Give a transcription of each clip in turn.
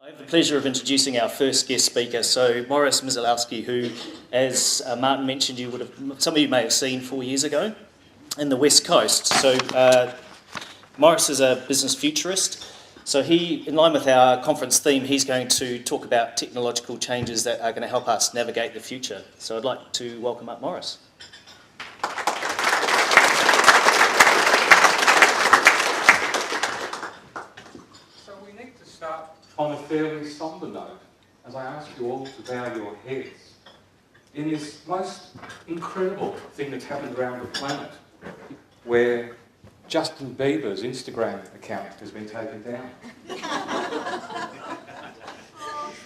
I have the pleasure of introducing our first guest speaker. So Morris Miselowski, who, as Martin mentioned, some of you may have seen 4 years ago in the West Coast. So Morris is a business futurist. So he, in line with our conference theme, he's going to talk about technological changes that are going to help us navigate the future. So I'd like to welcome up Morris. So we need to start on a fairly sombre note, as I ask you all to bow your heads, in this most incredible thing that's happened around the planet, where Justin Bieber's Instagram account has been taken down.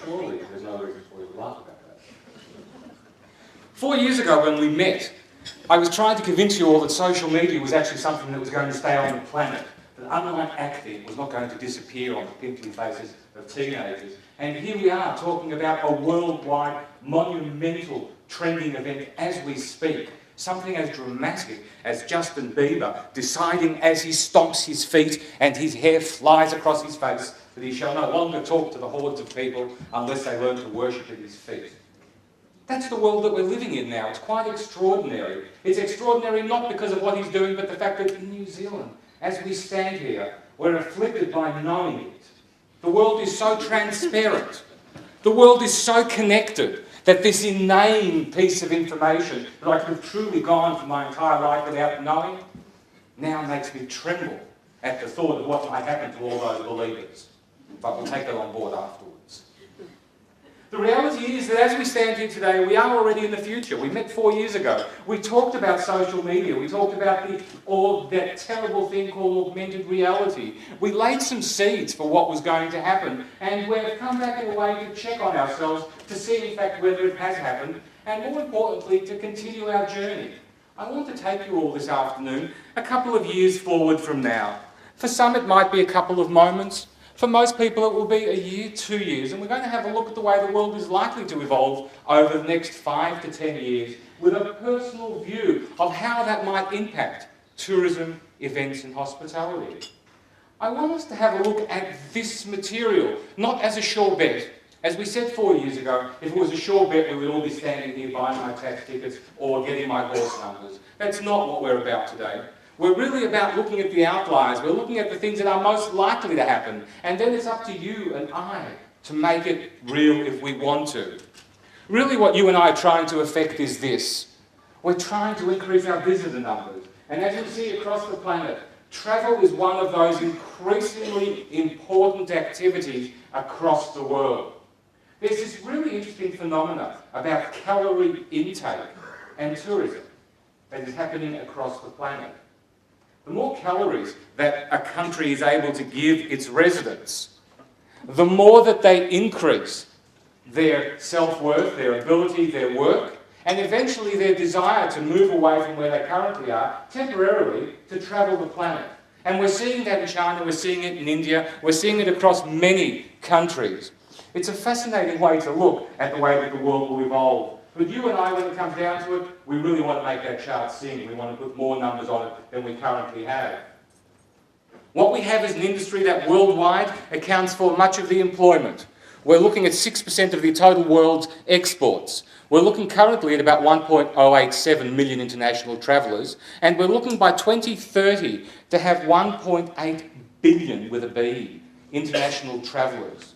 Surely there's no reason for you to laugh about that. 4 years ago when we met, I was trying to convince you all that social media was actually something that was going to stay on the planet. That unlike acting was not going to disappear on the pimply faces of teenagers. And here we are talking about a worldwide, monumental trending event as we speak. Something as dramatic as Justin Bieber deciding as he stomps his feet and his hair flies across his face that he shall no longer talk to the hordes of people unless they learn to worship at his feet. That's the world that we're living in now. It's quite extraordinary. It's extraordinary not because of what he's doing, but the fact that in New Zealand, as we stand here, we're afflicted by knowing it. The world is so transparent. The world is so connected that this inane piece of information that I could have truly gone for my entire life without knowing now makes me tremble at the thought of what might happen to all those believers. But we'll take that on board afterwards. The reality is that as we stand here today, we are already in the future. We met 4 years ago. We talked about social media. We talked about that terrible thing called augmented reality. We laid some seeds for what was going to happen, and we've come back in a way to check on ourselves to see, in fact, whether it has happened, and more importantly, to continue our journey. I want to take you all this afternoon a couple of years forward from now. For some, it might be a couple of moments. For most people, it will be a year, 2 years, and we're going to have a look at the way the world is likely to evolve over the next 5 to 10 years with a personal view of how that might impact tourism, events and hospitality. I want us to have a look at this material, not as a sure bet. As we said 4 years ago, if it was a sure bet, we would all be standing here buying my tax tickets or getting my horse numbers. That's not what we're about today. We're really about looking at the outliers. We're looking at the things that are most likely to happen. And then it's up to you and I to make it real if we want to. Really what you and I are trying to effect is this. We're trying to increase our visitor numbers. And as you see across the planet, travel is one of those increasingly important activities across the world. There's this really interesting phenomena about calorie intake and tourism that is happening across the planet. The more calories that a country is able to give its residents, the more that they increase their self-worth, their ability, their work, and eventually their desire to move away from where they currently are, temporarily, to travel the planet. And we're seeing that in China, we're seeing it in India, we're seeing it across many countries. It's a fascinating way to look at the way that the world will evolve. But you and I, when it comes down to it, we really want to make that chart sing. We want to put more numbers on it than we currently have. What we have is an industry that worldwide accounts for much of the employment. We're looking at 6% of the total world's exports. We're looking currently at about 1.087 million international travellers, and we're looking by 2030 to have 1.8 billion, with a B, international travellers.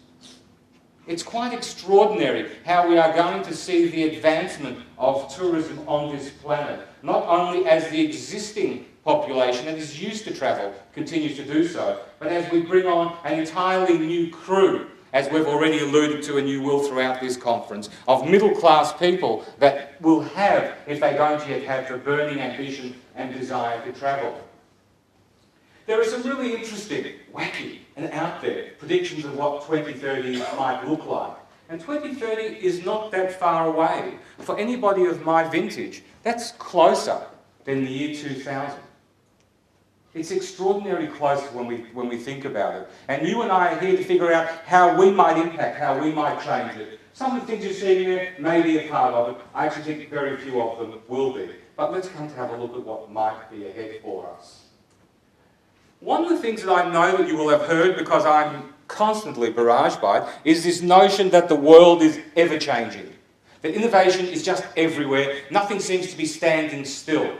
It's quite extraordinary how we are going to see the advancement of tourism on this planet, not only as the existing population that is used to travel continues to do so, but as we bring on an entirely new crew, as we've already alluded to and you will throughout this conference, of middle-class people that will have, if they don't yet have, the burning ambition and desire to travel. There are some really interesting, wacky and out there predictions of what 2030 might look like. And 2030 is not that far away. For anybody of my vintage, that's closer than the year 2000. It's extraordinarily close when we think about it. And you and I are here to figure out how we might impact, how we might change it. Some of the things you're seeing there may be a part of it. I actually think very few of them will be. But let's come to have a look at what might be ahead for us. One of the things that I know that you will have heard, because I'm constantly barraged by it, is this notion that the world is ever-changing. That innovation is just everywhere. Nothing seems to be standing still.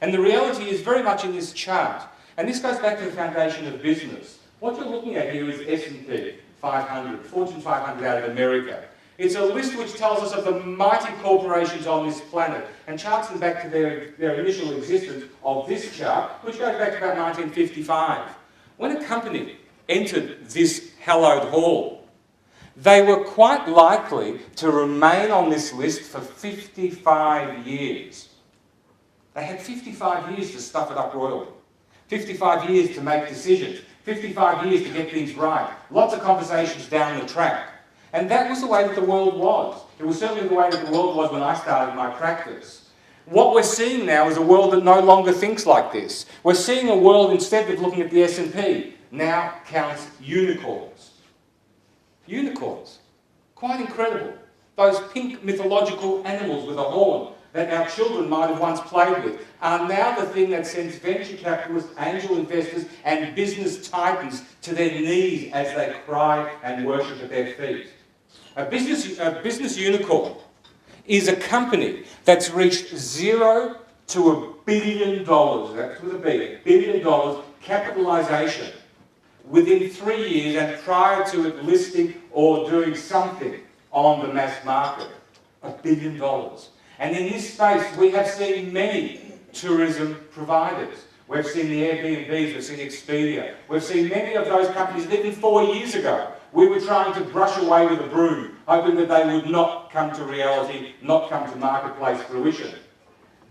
And the reality is very much in this chart. And this goes back to the foundation of business. What you're looking at here is S&P 500, Fortune 500 out of America. It's a list which tells us of the mighty corporations on this planet and charts them back to their initial existence of this chart, which goes back to about 1955. When a company entered this hallowed hall, they were quite likely to remain on this list for 55 years. They had 55 years to stuff it up royally, 55 years to make decisions, 55 years to get things right, lots of conversations down the track. And that was the way that the world was. It was certainly the way that the world was when I started my practice. What we're seeing now is a world that no longer thinks like this. We're seeing a world, instead of looking at the S&P, now counts unicorns. Unicorns. Quite incredible. Those pink mythological animals with a horn that our children might have once played with are now the thing that sends venture capitalists, angel investors and business titans to their knees as they cry and worship at their feet. A business unicorn is a company that's reached $0 to $1 billion, that's with a B, $1 billion capitalisation within 3 years and prior to it listing or doing something on the mass market. $1 billion. And in this space, we have seen many tourism providers. We've seen the Airbnbs, we've seen Expedia. We've seen many of those companies that even 4 years ago, we were trying to brush away with a broom, hoping that they would not come to reality, not come to marketplace fruition.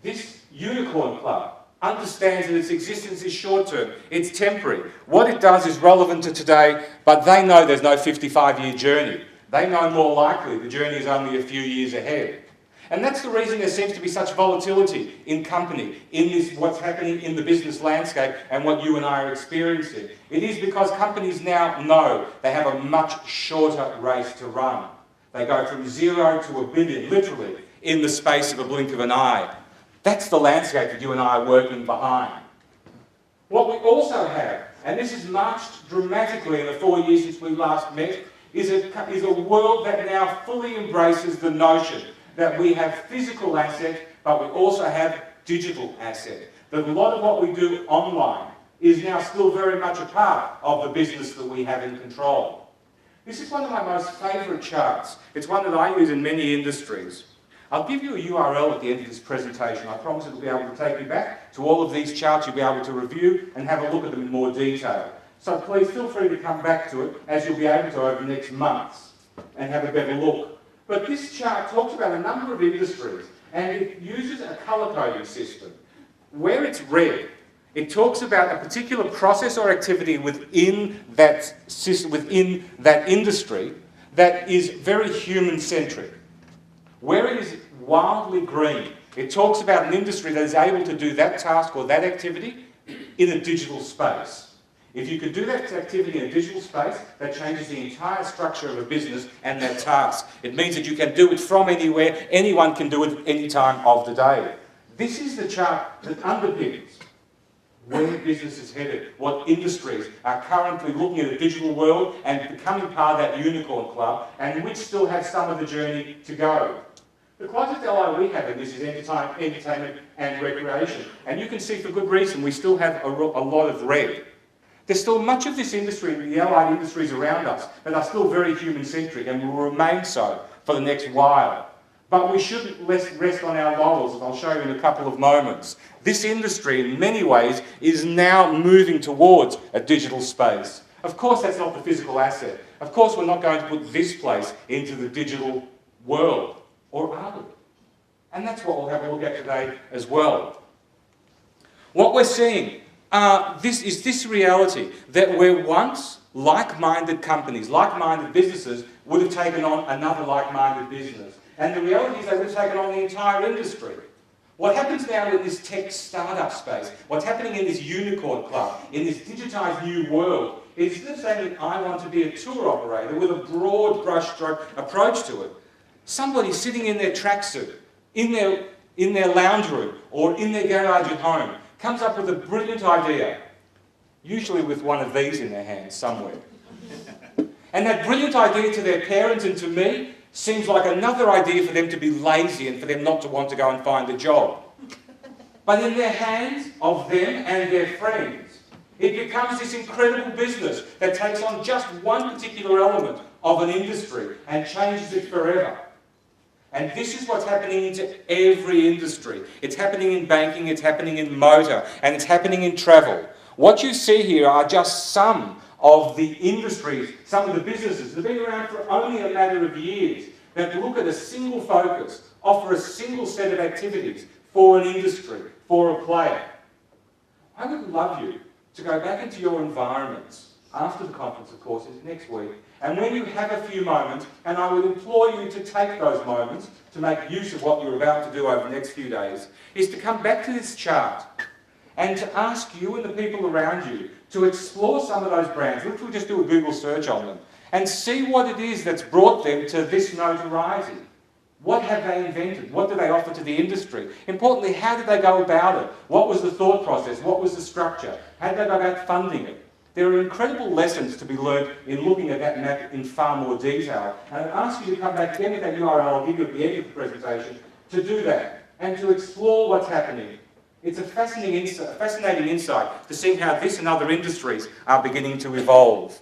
This unicorn club understands that its existence is short-term, it's temporary. What it does is relevant to today, but they know there's no 55-year journey. They know more likely the journey is only a few years ahead. And that's the reason there seems to be such volatility in company, in this, what's happening in the business landscape and what you and I are experiencing. It is because companies now know they have a much shorter race to run. They go from 0 to $1 billion, literally, in the space of a blink of an eye. That's the landscape that you and I are working behind. What we also have, and this has marched dramatically in the 4 years since we last met, is a world that now fully embraces the notion that we have physical asset, but we also have digital asset. That a lot of what we do online is now still very much a part of the business that we have in control. This is one of my most favourite charts. It's one that I use in many industries. I'll give you a URL at the end of this presentation. I promise it'll be able to take you back to all of these charts. You'll be able to review and have a look at them in more detail. So please feel free to come back to it as you'll be able to over the next months and have a better look. But this chart talks about a number of industries and it uses a colour coding system. Where it's red, it talks about a particular process or activity within that system, within that industry that is very human-centric. Where it is wildly green, it talks about an industry that is able to do that task or that activity in a digital space. If you can do that activity in a digital space, that changes the entire structure of a business and that task. It means that you can do it from anywhere, anyone can do it any time of the day. This is the chart that underpins where business is headed, what industries are currently looking at a digital world and becoming part of that unicorn club, and which still have some of the journey to go. The closest ally we have in this is entertainment and recreation. And you can see for good reason we still have a lot of red. There's still much of this industry, the allied industries around us, that are still very human-centric and will remain so for the next while. But we shouldn't rest on our laurels, as I'll show you in a couple of moments. This industry, in many ways, is now moving towards a digital space. Of course, that's not the physical asset. Of course, we're not going to put this place into the digital world. Or are we? And that's what we'll have a look at today as well. What we're seeing is this reality that where once like-minded companies, like-minded businesses would have taken on another like-minded business. And the reality is they would have taken on the entire industry. What happens now in this tech startup space, what's happening in this unicorn club, in this digitised new world, is instead of saying that I want to be a tour operator with a broad brushstroke approach to it, somebody sitting in their tracksuit, in their lounge room, or in their garage at home, comes up with a brilliant idea, usually with one of these in their hands somewhere. And that brilliant idea to their parents and to me seems like another idea for them to be lazy and for them not to want to go and find a job. But in the hands of them and their friends, it becomes this incredible business that takes on just one particular element of an industry and changes it forever. And this is what's happening into every industry. It's happening in banking, it's happening in motor, and it's happening in travel. What you see here are just some of the industries, some of the businesses that have been around for only a matter of years, that look at a single focus, offer a single set of activities for an industry, for a player. I would love you to go back into your environments after the conference, of course, is next week, and when you have a few moments, and I would implore you to take those moments to make use of what you're about to do over the next few days, is to come back to this chart and to ask you and the people around you to explore some of those brands. Literally just do a Google search on them and see what it is that's brought them to this notoriety. What have they invented? What do they offer to the industry? Importantly, how did they go about it? What was the thought process? What was the structure? How did they go about funding it? There are incredible lessons to be learned in looking at that map in far more detail. And I ask you to come back again with that URL I'll give you at the end of the presentation to do that and to explore what's happening. It's a fascinating insight to see how this and other industries are beginning to evolve.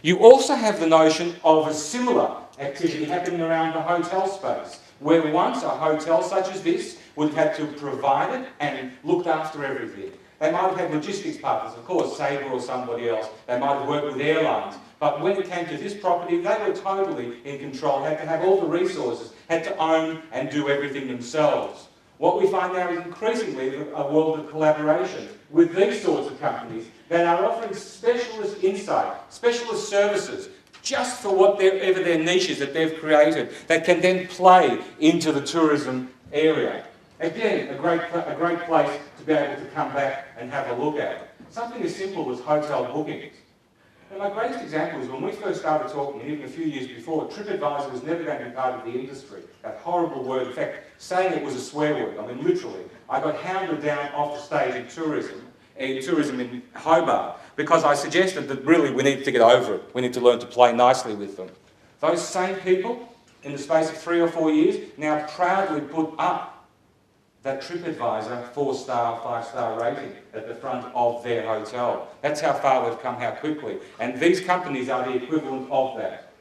You also have the notion of a similar activity happening around the hotel space, where once a hotel such as this would have had to have provided and looked after everything. They might have had logistics partners, of course, Sabre or somebody else. They might have worked with airlines. But when it came to this property, they were totally in control, had to have all the resources, had to own and do everything themselves. What we find now is increasingly a world of collaboration with these sorts of companies that are offering specialist insight, specialist services, just for whatever their niche is that they've created, that can then play into the tourism area. Again, a great place to be able to come back and have a look at. Something as simple as hotel bookings. And my greatest example is when we first started talking, even a few years before, TripAdvisor was never going to be part of the industry. That horrible word. In fact, saying it was a swear word. I mean, literally. I got hounded down off the stage in tourism in Hobart, because I suggested that really we need to get over it. We need to learn to play nicely with them. Those same people, in the space of 3 or 4 years, now proudly put up that TripAdvisor 4-star, 5-star rating at the front of their hotel. That's how far we've come, how quickly. And these companies are the equivalent of that.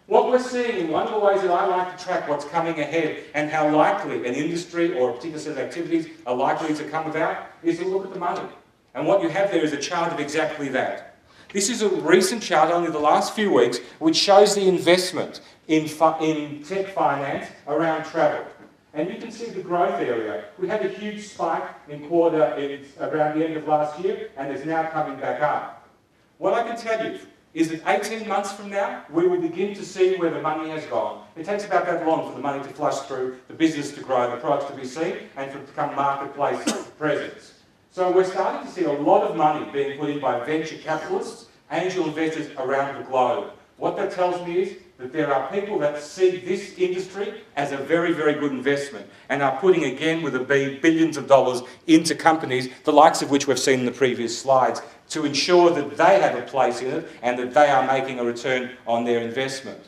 What we're seeing, one of the ways that I like to track what's coming ahead and how likely an industry or a particular set of activities are likely to come about, is to look at the money. And what you have there is a chart of exactly that. This is a recent chart, only the last few weeks, which shows the investment in tech finance around travel. And you can see the growth area. We had a huge spike in around the end of last year, and it's now coming back up. What I can tell you is that 18 months from now, we will begin to see where the money has gone. It takes about that long for the money to flush through, the business to grow, the products to be seen, and for it to become marketplace presence. So we're starting to see a lot of money being put in by venture capitalists, angel investors around the globe. What that tells me is that there are people that see this industry as a very, very good investment and are putting, again with a B, billions of dollars into companies, the likes of which we've seen in the previous slides, to ensure that they have a place in it and that they are making a return on their investment.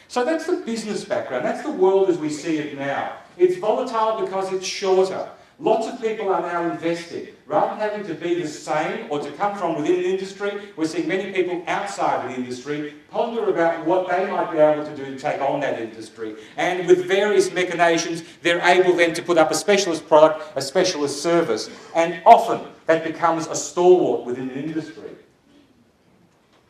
So that's the business background. That's the world as we see it now. It's volatile because it's shorter. Lots of people are now investing. Rather than having to be the same or to come from within an industry, we're seeing many people outside of the industry ponder about what they might be able to do to take on that industry. And with various machinations, they're able then to put up a specialist product, a specialist service, and often that becomes a stalwart within an industry.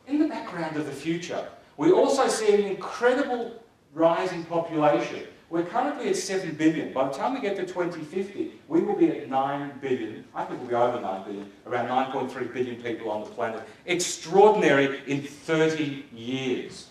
In the background of the future, we also see an incredible rise in population. We're currently at 7 billion. By the time we get to 2050, we will be at 9 billion. I think we'll be over 9 billion, around 9.3 billion people on the planet. Extraordinary in 30 years.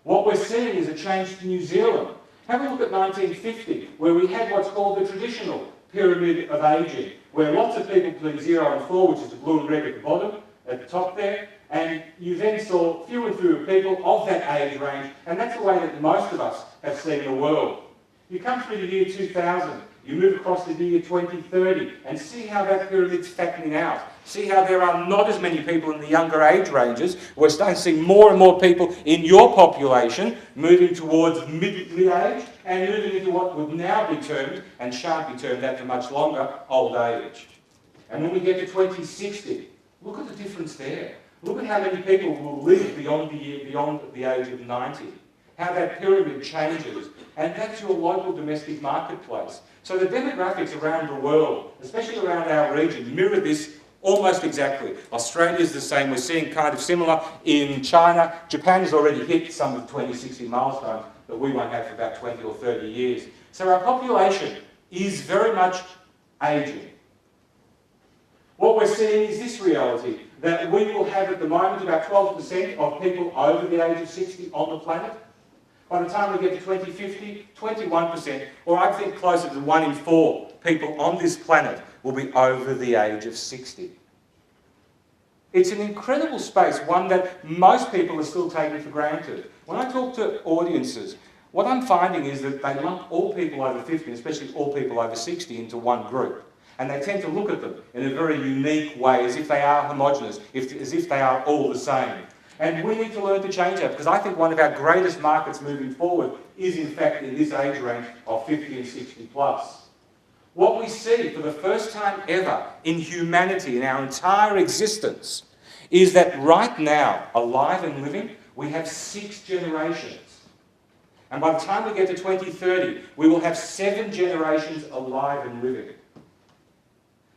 What we're seeing is a change to New Zealand. Have a look at 1950, where we had what's called the traditional pyramid of ageing, where lots of people between 0 and 4, which is the blue and red at the bottom, at the top there, and you then saw fewer and fewer people of that age range, and that's the way that most of us have seen the world. You come through the year 2000, You move across to the year 2030 and see how that pyramid's flattening out. See how there are not as many people in the younger age ranges. We're starting to see more and more people in your population moving towards mid-age and moving into what would now be termed, and shan't be termed that for much longer, old age. And when we get to 2060, look at the difference there. Look at how many people will live beyond the age of 90. How that pyramid changes. And that's your local domestic marketplace. So the demographics around the world, especially around our region, mirror this almost exactly. Australia's the same. We're seeing kind of similar in China. Japan has already hit some of the 2060 milestones that we won't have for about 20 or 30 years. So our population is very much ageing. What we're seeing is this reality, that we will have at the moment about 12% of people over the age of 60 on the planet. By the time we get to 2050, 21%, or I think closer to 1 in 4 people on this planet will be over the age of 60. It's an incredible space, one that most people are still taking for granted. When I talk to audiences, what I'm finding is that they lump all people over 50, especially all people over 60, into one group. And they tend to look at them in a very unique way, as if they are homogenous, as if they are all the same. And we need to learn to change that, because I think one of our greatest markets moving forward is in fact in this age range of 50 and 60 plus. What we see for the first time ever in humanity, in our entire existence, is that right now, alive and living, we have 6 generations. And by the time we get to 2030, we will have 7 generations alive and living.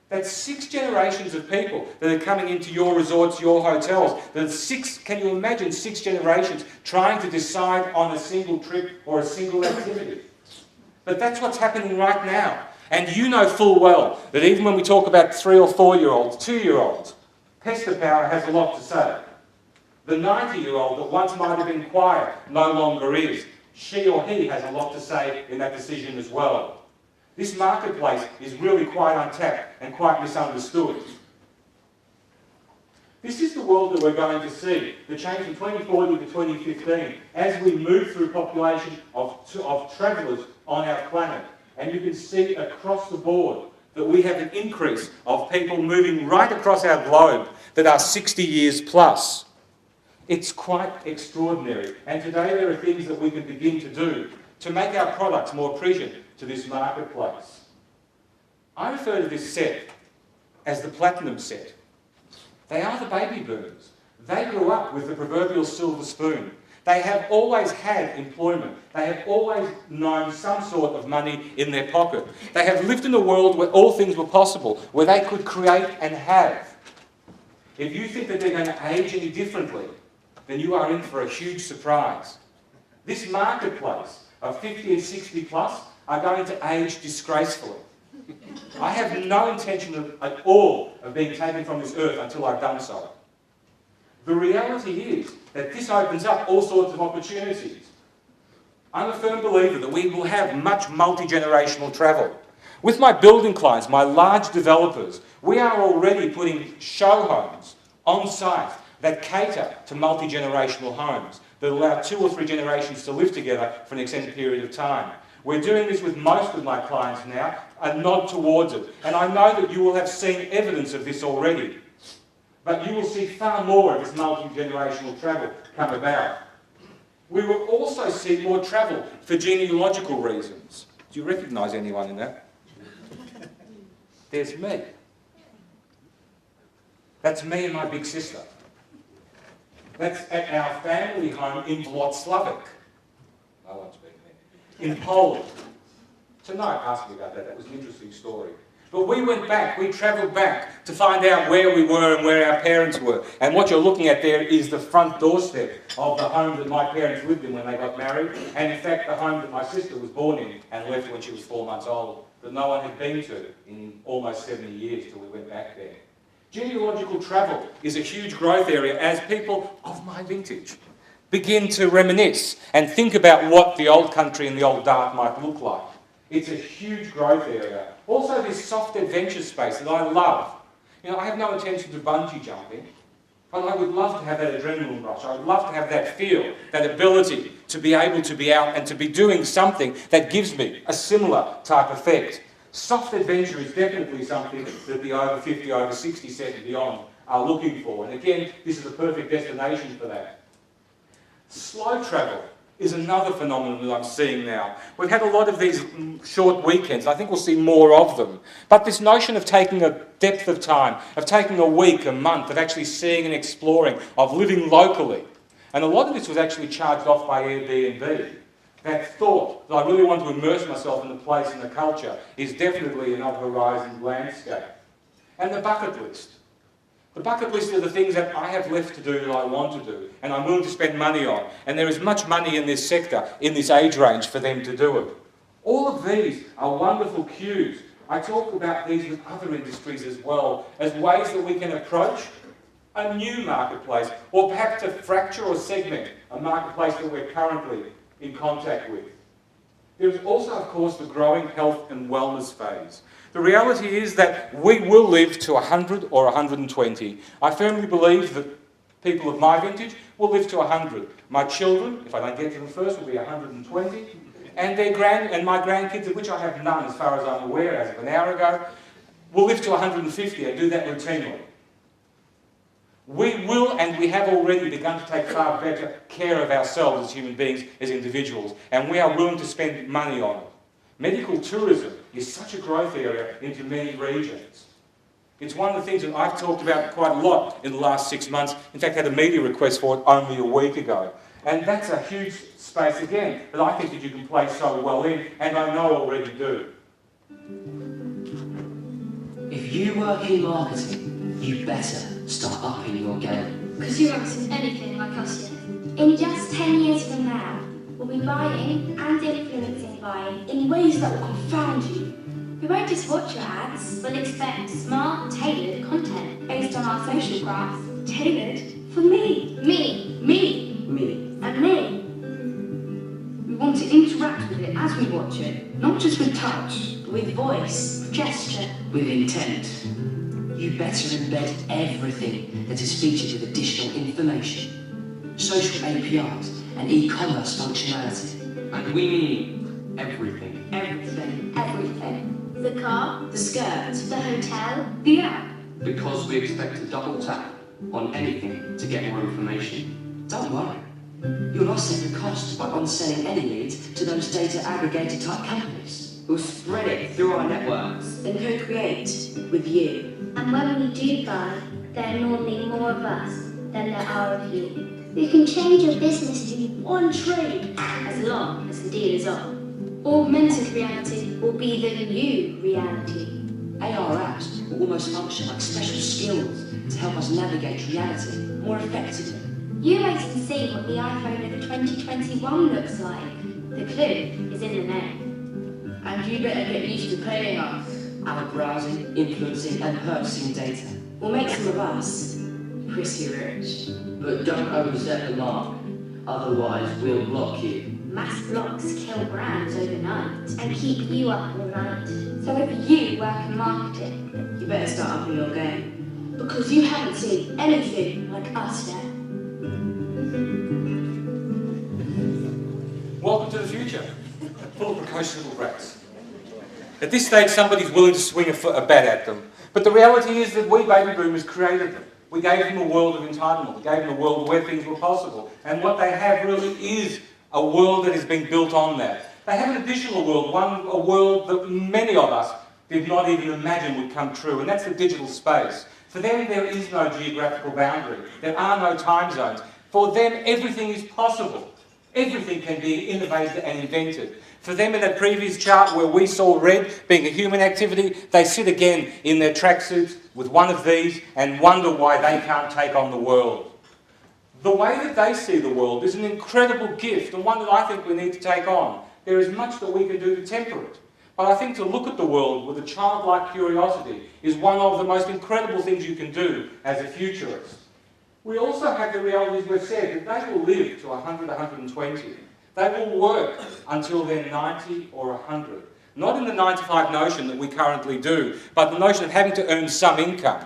That's 6 generations of people that are coming into your resorts, your hotels. Can you imagine 6 generations trying to decide on a single trip or a single activity? But that's what's happening right now. And you know full well that even when we talk about 3 or 4-year-olds, 2-year-olds, Pester Power has a lot to say. The 90-year-old that once might have been quiet no longer is. She or he has a lot to say in that decision as well. This marketplace is really quite untapped and quite misunderstood. This is the world that we're going to see, the change from 2040 to 2015, as we move through population of travellers on our planet. And you can see across the board that we have an increase of people moving right across our globe that are 60 years plus. It's quite extraordinary. And today there are things that we can begin to do to make our products more prescient to this marketplace. I refer to this set as the platinum set. They are the baby boomers. They grew up with the proverbial silver spoon. They have always had employment. They have always known some sort of money in their pocket. They have lived in a world where all things were possible, where they could create and have. If you think that they're going to age any differently, then you are in for a huge surprise. This marketplace of 50 and 60 plus are going to age disgracefully. I have no intention at all of being taken from this earth until I've done so. The reality is that this opens up all sorts of opportunities. I'm a firm believer that we will have much multi-generational travel. With my building clients, my large developers, we are already putting show homes on site that cater to multi-generational homes, that allow 2 or 3 generations to live together for an extended period of time. We're doing this with most of my clients now, a nod towards it. And I know that you will have seen evidence of this already. But you will see far more of this multi-generational travel come about. We will also see more travel for genealogical reasons. Do you recognise anyone in that? There's me. That's me and my big sister. That's at our family home in Włocławek. No one's been there. In Poland. Tonight, ask me about that. That was an interesting story. But we went back, we travelled back to find out where we were and where our parents were. And what you're looking at there is the front doorstep of the home that my parents lived in when they got married. And in fact, the home that my sister was born in and left when she was 4 months old, that no one had been to in almost 70 years till we went back there. Genealogical travel is a huge growth area as people of my vintage begin to reminisce and think about what the old country and the old dark might look like. It's a huge growth area. Also this soft adventure space that I love. You know, I have no intention of bungee jumping, but I would love to have that adrenaline rush. I would love to have that feel, that ability to be able to be out and to be doing something that gives me a similar type effect. Soft adventure is definitely something that the over 50, over 60 set and beyond are looking for. And again, this is a perfect destination for that. Slow travel is another phenomenon that I'm seeing now. We've had a lot of these short weekends. I think we'll see more of them. But this notion of taking a depth of time, of taking a week, a month, of actually seeing and exploring, of living locally. And a lot of this was actually charged off by Airbnb. That thought that I really want to immerse myself in the place and the culture is definitely another horizon landscape. And the bucket list. The bucket list are the things that I have left to do that I want to do and I'm willing to spend money on. And there is much money in this sector, in this age range for them to do it. All of these are wonderful cues. I talk about these with other industries as well as ways that we can approach a new marketplace or perhaps to fracture or segment a marketplace that we're currently in contact with. There's also, of course, the growing health and wellness phase. The reality is that we will live to 100 or 120. I firmly believe that people of my vintage will live to 100. My children, if I don't get to them first, will be 120. And my grandkids, of which I have none as far as I'm aware as of an hour ago, will live to 150 and do that routinely. We will, and we have already begun to take far better care of ourselves as human beings, as individuals, and we are willing to spend money on it. Medical tourism is such a growth area into many regions. It's one of the things that I've talked about quite a lot in the last 6 months. In fact, I had a media request for it only a week ago. And that's a huge space, again, that I think that you can play so well in, and I know already do. If you work in marketing, you better start upping your game. Because you haven't seen anything like us yet. In just 10 years from now, we'll be buying and influencing buying in ways that will confound you. We won't just watch your ads, we'll expect smart, tailored content based on our social graphs. Tailored for me, and me. We want to interact with it as we watch it, not just with touch, With voice, gesture, With intent. You better embed everything that is featured with additional information, social APIs, and e-commerce functionality. And we mean everything. everything. everything. The car, The skirt, the hotel, the app. Because we expect to double tap on anything to get more information. Don't worry. You'll offset the costs by on-selling any leads to those data aggregator type companies. We'll spread it through our networks and co-create with you. and when we do buy, there are normally more of us than there are of you. You can change your business to one trade as long as the deal is on. Augmented reality will be the new reality. AR apps will almost function like special skills to help us navigate reality more effectively. You wait and see what the iPhone of 2021 looks like. The clue is in the name. And you better get used to paying us. Our browsing, influencing, and purchasing data. We'll make some of us pretty rich. But don't overstep the mark, otherwise we'll block you. Mass blocks kill brands overnight and keep you up all night. So if you work in marketing, You better start upping your game. Because you haven't seen anything like us yet. Welcome to the future, full of precocious little brats. At this stage, somebody's willing to swing a bat at them. But the reality is that we baby boomers created them. We gave them a world of entitlement. We gave them a world where things were possible. And what they have really is a world that is being built on that. They have an additional world, a world that many of us did not even imagine would come true, and that's the digital space. For them, there is no geographical boundary. There are no time zones. For them, everything is possible. Everything can be innovated and invented. For them, in that previous chart where we saw red being a human activity, they sit again in their tracksuits with one of these and wonder why they can't take on the world. The way that they see the world is an incredible gift and one that I think we need to take on. There is much that we can do to temper it. But I think to look at the world with a childlike curiosity is one of the most incredible things you can do as a futurist. We also have the realities we've said that they will live to 100, 120. They will work until they're 90 or 100. Not in the 9-to-5 notion that we currently do, but the notion of having to earn some income.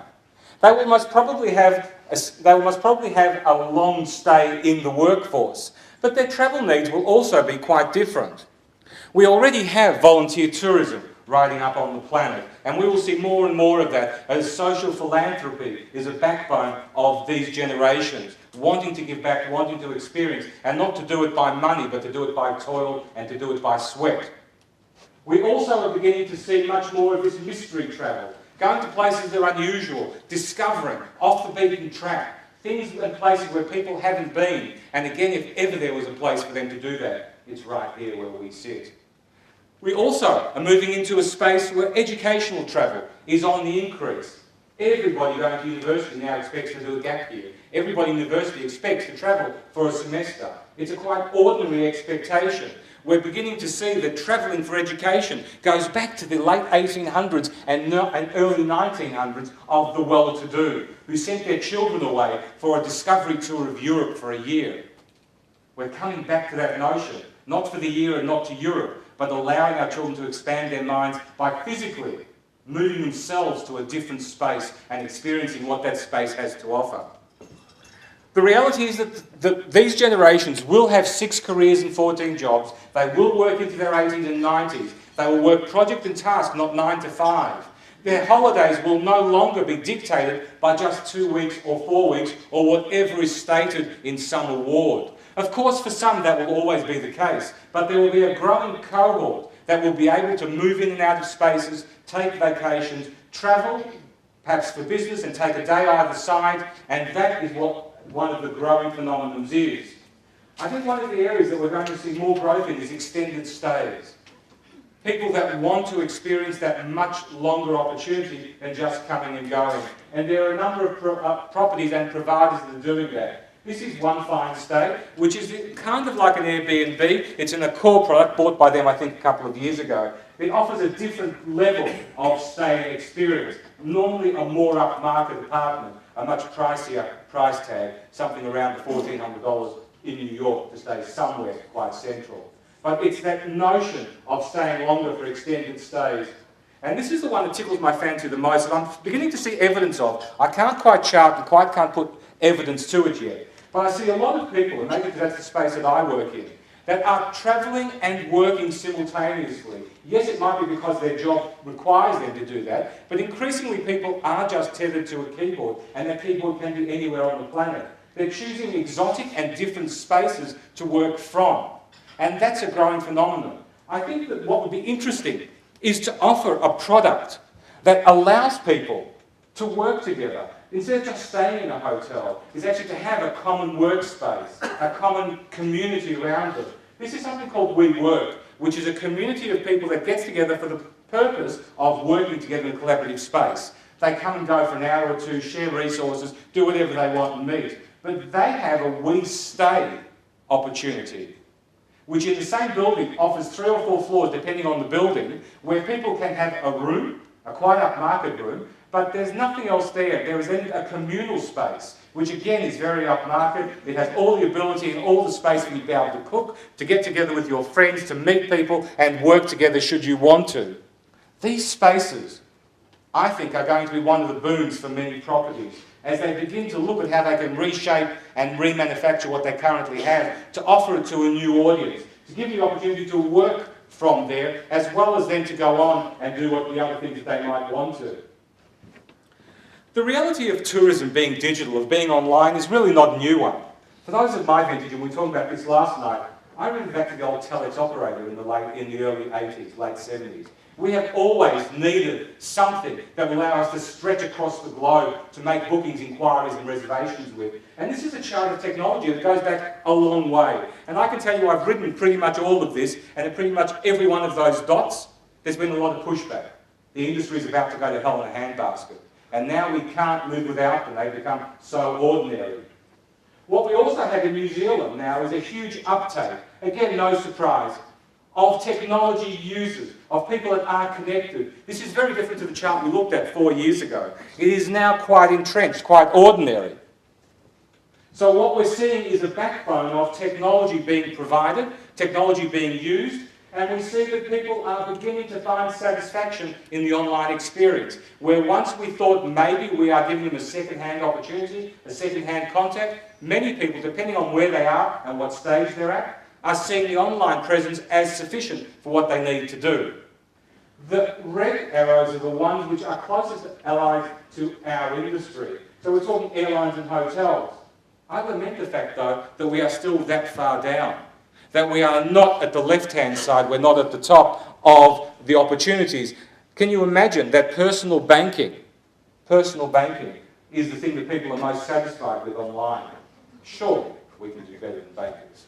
They will most probably have a long stay in the workforce, but their travel needs will also be quite different. We already have volunteer tourism riding up on the planet. And we will see more and more of that as social philanthropy is a backbone of these generations, wanting to give back, wanting to experience, and not to do it by money, but to do it by toil and to do it by sweat. We also are beginning to see much more of this mystery travel, going to places that are unusual, discovering, off the beaten track, things and places where people haven't been. And again, if ever there was a place for them to do that, it's right here where we sit. We also are moving into a space where educational travel is on the increase. Everybody going to university now expects to do a gap year. Everybody in university expects to travel for a semester. It's a quite ordinary expectation. We're beginning to see that travelling for education goes back to the late 1800s and early 1900s of the well-to-do, who sent their children away for a discovery tour of Europe for a year. We're coming back to that notion, not for the year and not to Europe, but allowing our children to expand their minds by physically moving themselves to a different space and experiencing what that space has to offer. The reality is that these generations will have 6 careers and 14 jobs. They will work into their 80s and 90s. They will work project and task, not 9 to 5. Their holidays will no longer be dictated by just 2 weeks or 4 weeks or whatever is stated in some award. Of course, for some that will always be the case, but there will be a growing cohort that will be able to move in and out of spaces, take vacations, travel, perhaps for business, and take a day either side, and that is what one of the growing phenomena is. I think one of the areas that we're going to see more growth in is extended stays. People that want to experience that much longer opportunity than just coming and going. And there are a number of properties and providers that are doing that. This is One Fine Stay, which is kind of like an Airbnb. It's an Accor product bought by them, I think, a couple of years ago. It offers a different level of staying experience. Normally a more upmarket apartment, a much pricier price tag, something around the $1,400 in New York to stay somewhere quite central. But it's that notion of staying longer for extended stays. And this is the one that tickles my fancy the most, and I'm beginning to see evidence of. I can't quite chart and quite can't put evidence to it yet. But I see a lot of people, and maybe because that's the space that I work in, that are travelling and working simultaneously. Yes, it might be because their job requires them to do that, but increasingly people are just tethered to a keyboard, and that keyboard can be anywhere on the planet. They're choosing exotic and different spaces to work from, and that's a growing phenomenon. I think that what would be interesting is to offer a product that allows people to work together. Instead of just staying in a hotel, is actually to have a common workspace, a common community around them. This is something called We Work, which is a community of people that gets together for the purpose of working together in a collaborative space. They come and go for an hour or two, share resources, do whatever they want and meet. But they have a We Stay opportunity, which in the same building offers 3 or 4 floors, depending on the building, where people can have a room, a quite upmarket room, but there's nothing else there. There is then a communal space, which again is very upmarket. It has all the ability and all the space for you to be able to cook, to get together with your friends, to meet people and work together should you want to. These spaces, I think, are going to be one of the boons for many properties as they begin to look at how they can reshape and remanufacture what they currently have to offer it to a new audience, to give you the opportunity to work from there, as well as then to go on and do what the other things that they might want to. The reality of tourism being digital, of being online, is really not a new one. For those of my vintage, and we talked about this last night, I remember back to the old telex operator in the early 80s, late 70s. We have always needed something that will allow us to stretch across the globe to make bookings, inquiries and reservations with. And this is a chart of technology that goes back a long way. And I can tell you I've written pretty much all of this, and at pretty much every one of those dots, there's been a lot of pushback. The industry is about to go to hell in a handbasket. And now we can't live without them. They've become so ordinary. What we also have in New Zealand now is a huge uptake, again no surprise, of technology users, of people that are connected. This is very different to the chart we looked at 4 years ago. It is now quite entrenched, quite ordinary. So what we're seeing is a backbone of technology being provided, technology being used, and we see that people are beginning to find satisfaction in the online experience, where once we thought maybe we are giving them a second-hand opportunity, a second-hand contact, many people, depending on where they are and what stage they're at, are seeing the online presence as sufficient for what they need to do. The red arrows are the ones which are closest allied to our industry. So we're talking airlines and hotels. I lament the fact, though, that we are still that far down, that we are not at the left-hand side, we're not at the top of the opportunities. Can you imagine that personal banking is the thing that people are most satisfied with online? Surely we can do better than bankers.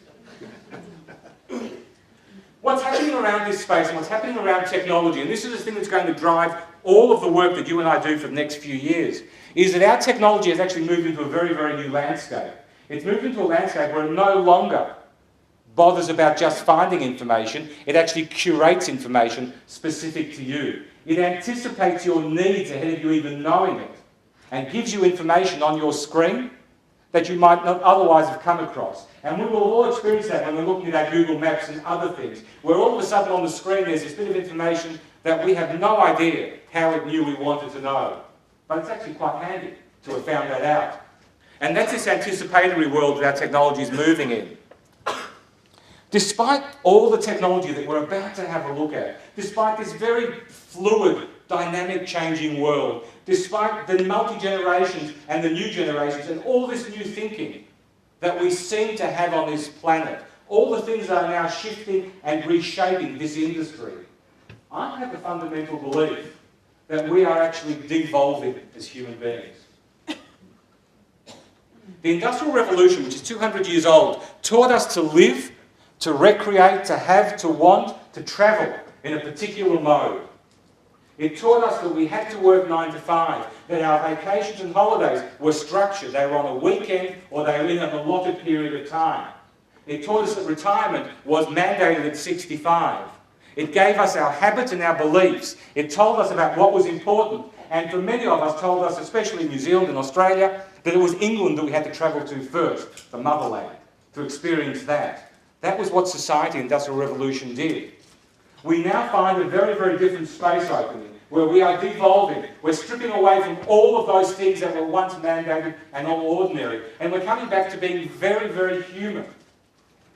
What's happening around this space and what's happening around technology, and this is the thing that's going to drive all of the work that you and I do for the next few years, is that our technology has actually moved into a very, very new landscape. It's moved into a landscape where it no longer bothers about just finding information, it actually curates information specific to you. It anticipates your needs ahead of you even knowing it, and gives you information on your screen that you might not otherwise have come across. And we will all experience that when we're looking at our Google Maps and other things, where all of a sudden on the screen there's this bit of information that we have no idea how it knew we wanted to know. But it's actually quite handy to have found that out. And that's this anticipatory world that our technology is moving in. Despite all the technology that we're about to have a look at, despite this very fluid, dynamic, changing world, despite the multi-generations and the new generations and all this new thinking that we seem to have on this planet, all the things that are now shifting and reshaping this industry, I have a fundamental belief that we are actually devolving as human beings. The Industrial Revolution, which is 200 years old, taught us to live, to recreate, to have, to want, to travel in a particular mode. It taught us that we had to work 9 to 5, that our vacations and holidays were structured. They were on a weekend or they were in an allotted period of time. It taught us that retirement was mandated at 65. It gave us our habits and our beliefs. It told us about what was important. And for many of us, told us, especially in New Zealand and Australia, that it was England that we had to travel to first, the motherland, to experience that. That was what society, Industrial Revolution, did. We now find a very, very different space opening, where we are devolving. We're stripping away from all of those things that were once mandated and all ordinary. And we're coming back to being very, very human.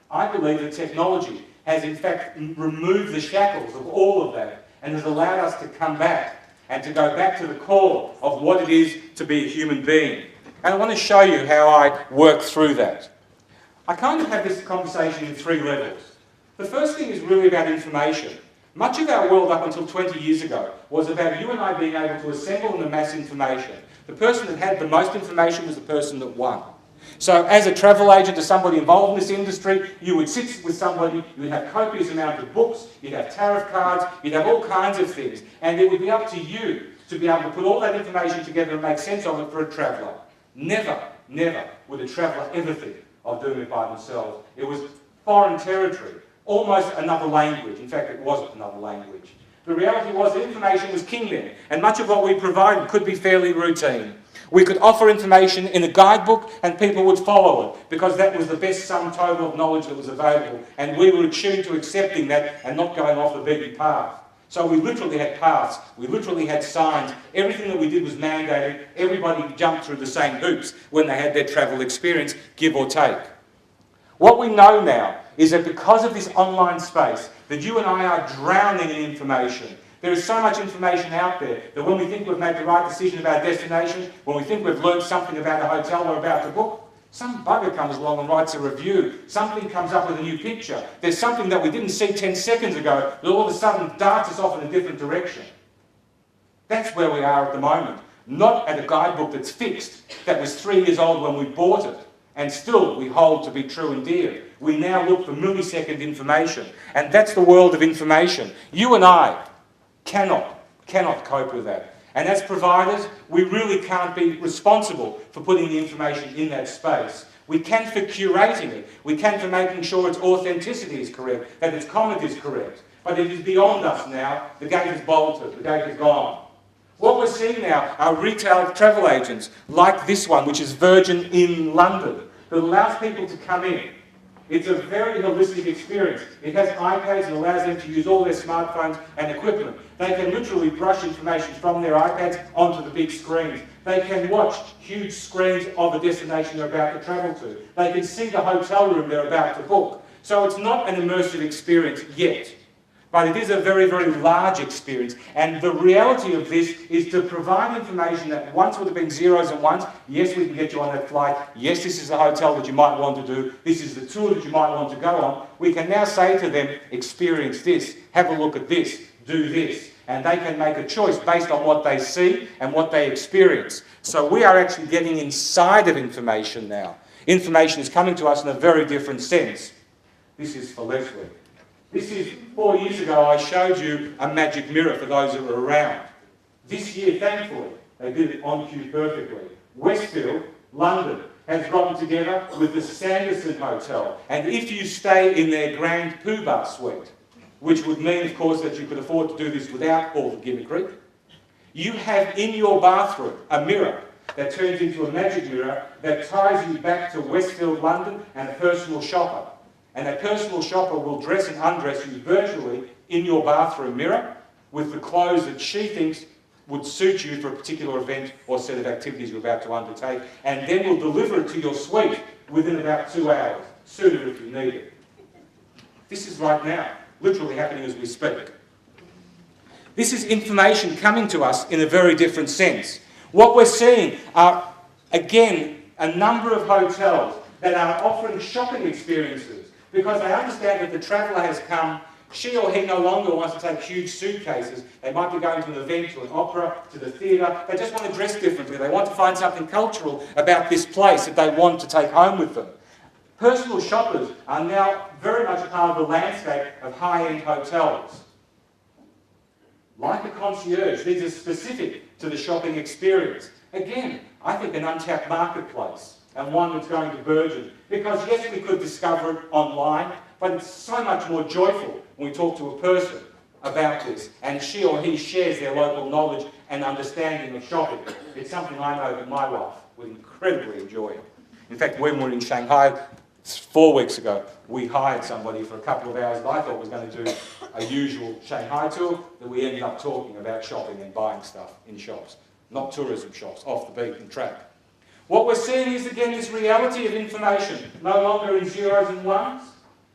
I believe that technology has in fact removed the shackles of all of that and has allowed us to come back and to go back to the core of what it is to be a human being. And I want to show you how I work through that. I kind of have this conversation in 3 levels. The first thing is really about information. Much of our world up until 20 years ago was about you and I being able to assemble and amass information. The person that had the most information was the person that won. So as a travel agent or somebody involved in this industry, you would sit with somebody, you would have copious amounts of books, you'd have tariff cards, you'd have all kinds of things. And it would be up to you to be able to put all that information together and make sense of it for a traveller. Never, never would a traveller ever think of doing it by themselves. It was foreign territory, almost another language. In fact, it wasn't another language. The reality was that information was king then, and much of what we provided could be fairly routine. We could offer information in a guidebook and people would follow it because that was the best sum total of knowledge that was available, and we were attuned to accepting that and not going off the beaten path. So we literally had paths, we literally had signs, everything that we did was mandated, everybody jumped through the same hoops when they had their travel experience, give or take. What we know now is that because of this online space, that you and I are drowning in information. There is so much information out there that when we think we've made the right decision about a destination, when we think we've learned something about a hotel we're about to book, some bugger comes along and writes a review. Something comes up with a new picture. There's something that we didn't see 10 seconds ago that all of a sudden darts us off in a different direction. That's where we are at the moment. Not at a guidebook that's fixed, that was 3 years old when we bought it, and still we hold to be true and dear. We now look for millisecond information, and that's the world of information. You and I cannot cope with that. And as providers, we really can't be responsible for putting the information in that space. We can for curating it. We can for making sure its authenticity is correct, that its comment is correct. But it is beyond us now. The gate is bolted. The gate is gone. What we're seeing now are retail travel agents like this one, which is Virgin in London, that allows people to come in. It's a very holistic experience. It has iPads and allows them to use all their smartphones and equipment. They can literally brush information from their iPads onto the big screens. They can watch huge screens of a destination they're about to travel to. They can see the hotel room they're about to book. So it's not an immersive experience yet. But it is a very, very large experience. And the reality of this is to provide information that once would have been zeros and ones. Yes, we can get you on that flight. Yes, this is the hotel that you might want to do. This is the tour that you might want to go on. We can now say to them, experience this, have a look at this, do this. And they can make a choice based on what they see and what they experience. So we are actually getting inside of information now. Information is coming to us in a very different sense. This is for Leslie. This is 4 years ago I showed you a magic mirror for those that were around. This year, thankfully, they did it on cue perfectly. Westfield, London, has gotten together with the Sanderson Hotel. And if you stay in their Grand Poobah suite, which would mean, of course, that you could afford to do this without all the gimmickry, you have in your bathroom a mirror that turns into a magic mirror that ties you back to Westfield, London, and a personal shopper. And a personal shopper will dress and undress you virtually in your bathroom mirror with the clothes that she thinks would suit you for a particular event or set of activities you're about to undertake, and then will deliver it to your suite within about 2 hours, sooner if you need it. This is right now, literally happening as we speak. This is information coming to us in a very different sense. What we're seeing are, again, a number of hotels that are offering shopping experiences because they understand that the traveller has come, she or he no longer wants to take huge suitcases. They might be going to an event, to an opera, to the theatre. They just want to dress differently. They want to find something cultural about this place that they want to take home with them. Personal shoppers are now very much a part of the landscape of high-end hotels. Like a concierge, these are specific to the shopping experience. Again, I think an untapped marketplace and one that's going to burgeon. Because yes, we could discover it online, but it's so much more joyful when we talk to a person about this and she or he shares their local knowledge and understanding of shopping. It's something I know that my wife would incredibly enjoy. In fact, when we were in Shanghai 4 weeks ago, we hired somebody for a couple of hours that I thought was going to do a usual Shanghai tour, that we ended up talking about shopping and buying stuff in shops, not tourism shops, off the beaten track. What we're seeing is, again, this reality of information, no longer in zeros and ones,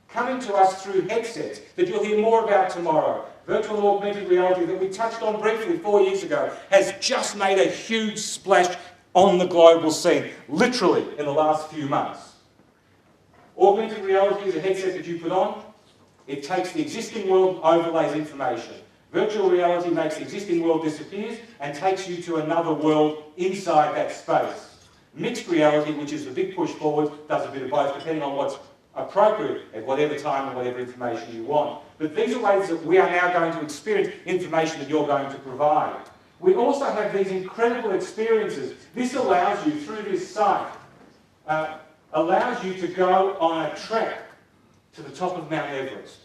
coming to us through headsets that you'll hear more about tomorrow. Virtual and augmented reality that we touched on briefly 4 years ago has just made a huge splash on the global scene, literally in the last few months. Augmented reality is a headset that you put on. It takes the existing world, overlays information. Virtual reality makes the existing world disappears and takes you to another world inside that space. Mixed reality, which is the big push forward, does a bit of both, depending on what's appropriate at whatever time and whatever information you want. But these are ways that we are now going to experience information that you're going to provide. We also have these incredible experiences. This allows you, through this site, allows you to go on a trek to the top of Mount Everest.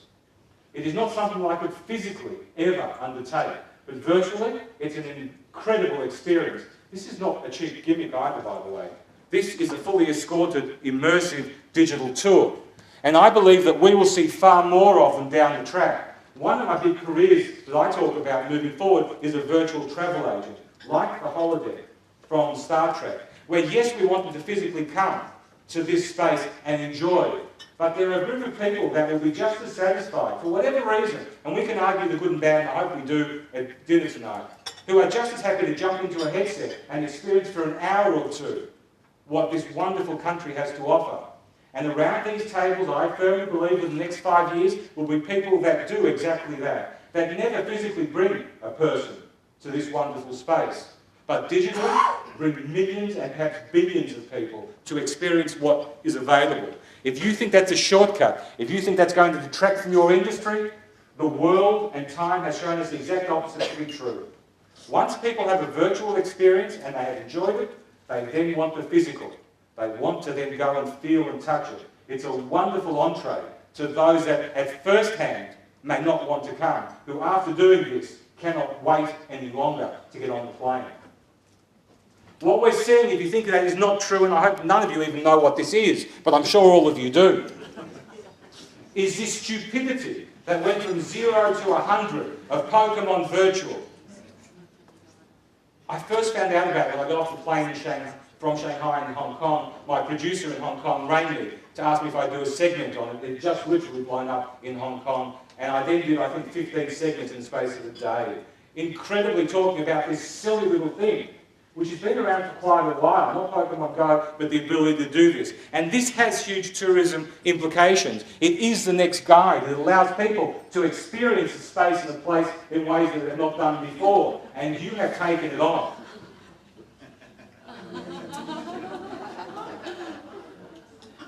It is not something I could physically ever undertake, but virtually it's an incredible experience. This is not a cheap gimmick either, by the way. This is a fully escorted, immersive digital tour. And I believe that we will see far more of them down the track. One of my big careers that I talk about moving forward is a virtual travel agent, like the holodeck from Star Trek, where yes, we want them to physically come to this space and enjoy it. But there are a group of people that will be just as satisfied, for whatever reason, and we can argue the good and bad, and I hope we do at dinner tonight, who are just as happy to jump into a headset and experience for an hour or two what this wonderful country has to offer. And around these tables, I firmly believe in the next 5 years, will be people that do exactly that, that never physically bring a person to this wonderful space, but digitally bring millions and perhaps billions of people to experience what is available. If you think that's a shortcut, if you think that's going to detract from your industry, the world and time has shown us the exact opposite to be true. Once people have a virtual experience and they have enjoyed it, they then want the physical. They want to then go and feel and touch it. It's a wonderful entree to those that at first hand may not want to come, who after doing this cannot wait any longer to get on the plane. What we're seeing, if you think that is not true, and I hope none of you even know what this is, but I'm sure all of you do, is this stupidity that went from 0 to 100 of Pokemon Virtual. I first found out about it when I got off the plane from Shanghai and Hong Kong. My producer in Hong Kong rang me to ask me if I'd do a segment on it. It just literally blown up in Hong Kong And I then did, I think, 15 segments in the space of a day, incredibly talking about this silly little thing, which has been around for quite a while, not Pokemon Go, but the ability to do this. And this has huge tourism implications. It is the next guide. It allows people to experience a space and a place in ways that they've not done before. And you have taken it on.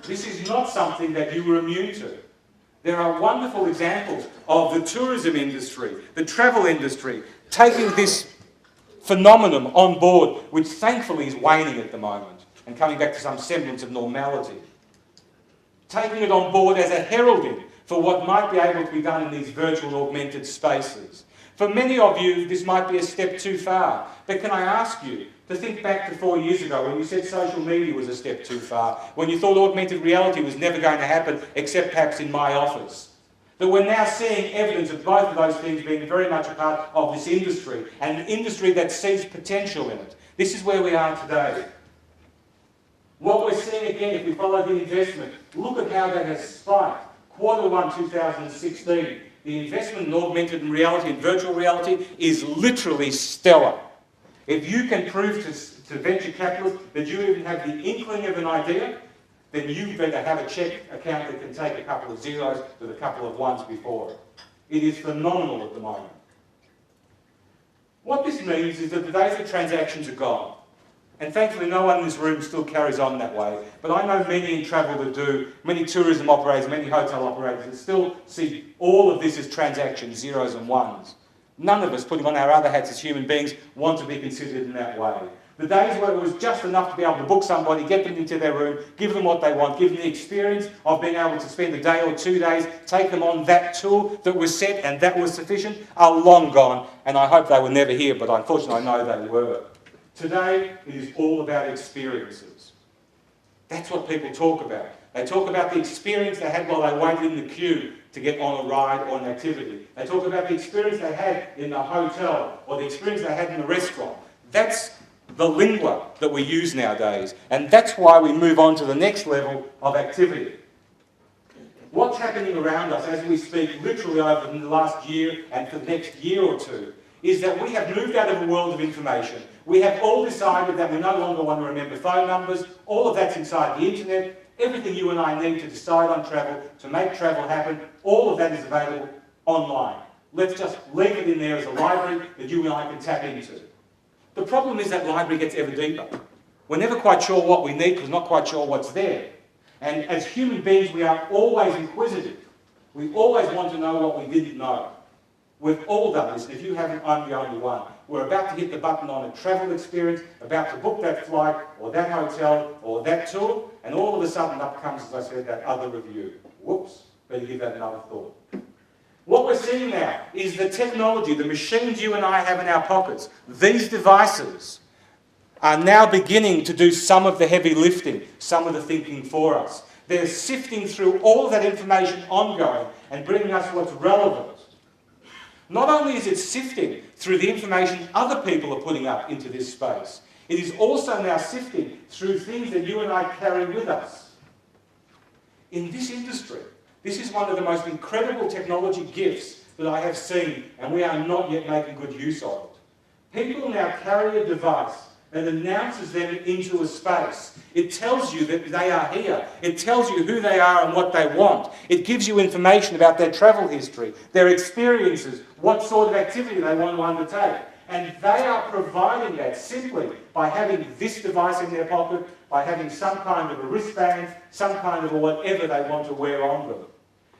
This is not something that you were immune to. There are wonderful examples of the tourism industry, the travel industry, taking this phenomenon on board, which thankfully is waning at the moment and coming back to some semblance of normality. Taking it on board as a heralding for what might be able to be done in these virtual augmented spaces. For many of you, this might be a step too far, but can I ask you to think back to 4 years ago when you said social media was a step too far, when you thought augmented reality was never going to happen except perhaps in my office. That we're now seeing evidence of both of those things being very much a part of this industry, and an industry that sees potential in it. This is where we are today. What we're seeing again, if we follow the investment, look at how that has spiked. Q1 2016, the investment in augmented reality and virtual reality is literally stellar. If you can prove to venture capitalists that you even have the inkling of an idea, then you better have a check account that can take a couple of zeros with a couple of ones before it. It is phenomenal at the moment. What this means is that the days of transactions are gone. And thankfully no one in this room still carries on that way. But I know many in travel that do, many tourism operators, many hotel operators that still see all of this as transactions, zeros and ones. None of us, putting on our other hats as human beings, want to be considered in that way. The days where it was just enough to be able to book somebody, get them into their room, give them what they want, give them the experience of being able to spend a day or 2 days, take them on that tour that was set and that was sufficient, are long gone. And I hope they were never here, but unfortunately I know they were. Today, it is all about experiences. That's what people talk about. They talk about the experience they had while they waited in the queue to get on a ride or an activity. They talk about the experience they had in the hotel or the experience they had in the restaurant. That's the lingua that we use nowadays. And that's why we move on to the next level of activity. What's happening around us as we speak, literally over the last year and for the next year or two, is that we have moved out of a world of information. We have all decided that we no longer want to remember phone numbers. All of that's inside the internet. Everything you and I need to decide on travel, to make travel happen, all of that is available online. Let's just leave it in there as a library that you and I can tap into. The problem is that library gets ever deeper. We're never quite sure what we need because we're not quite sure what's there. And as human beings, we are always inquisitive. We always want to know what we didn't know. We've all done this, and if you haven't, I'm the only one. We're about to hit the button on a travel experience, about to book that flight, or that hotel, or that tour, and all of a sudden up comes, as I said, that other review. Whoops, better give that another thought. What we're seeing now is the technology, the machines you and I have in our pockets, these devices are now beginning to do some of the heavy lifting, some of the thinking for us. They're sifting through all of that information ongoing and bringing us what's relevant. Not only is it sifting through the information other people are putting up into this space, it is also now sifting through things that you and I carry with us. In this industry, this is one of the most incredible technology gifts that I have seen, and we are not yet making good use of it. People now carry a device that announces them into a space. It tells you that they are here. It tells you who they are and what they want. It gives you information about their travel history, their experiences, what sort of activity they want to undertake. And they are providing that simply by having this device in their pocket, by having some kind of a wristband, some kind of a whatever they want to wear on them.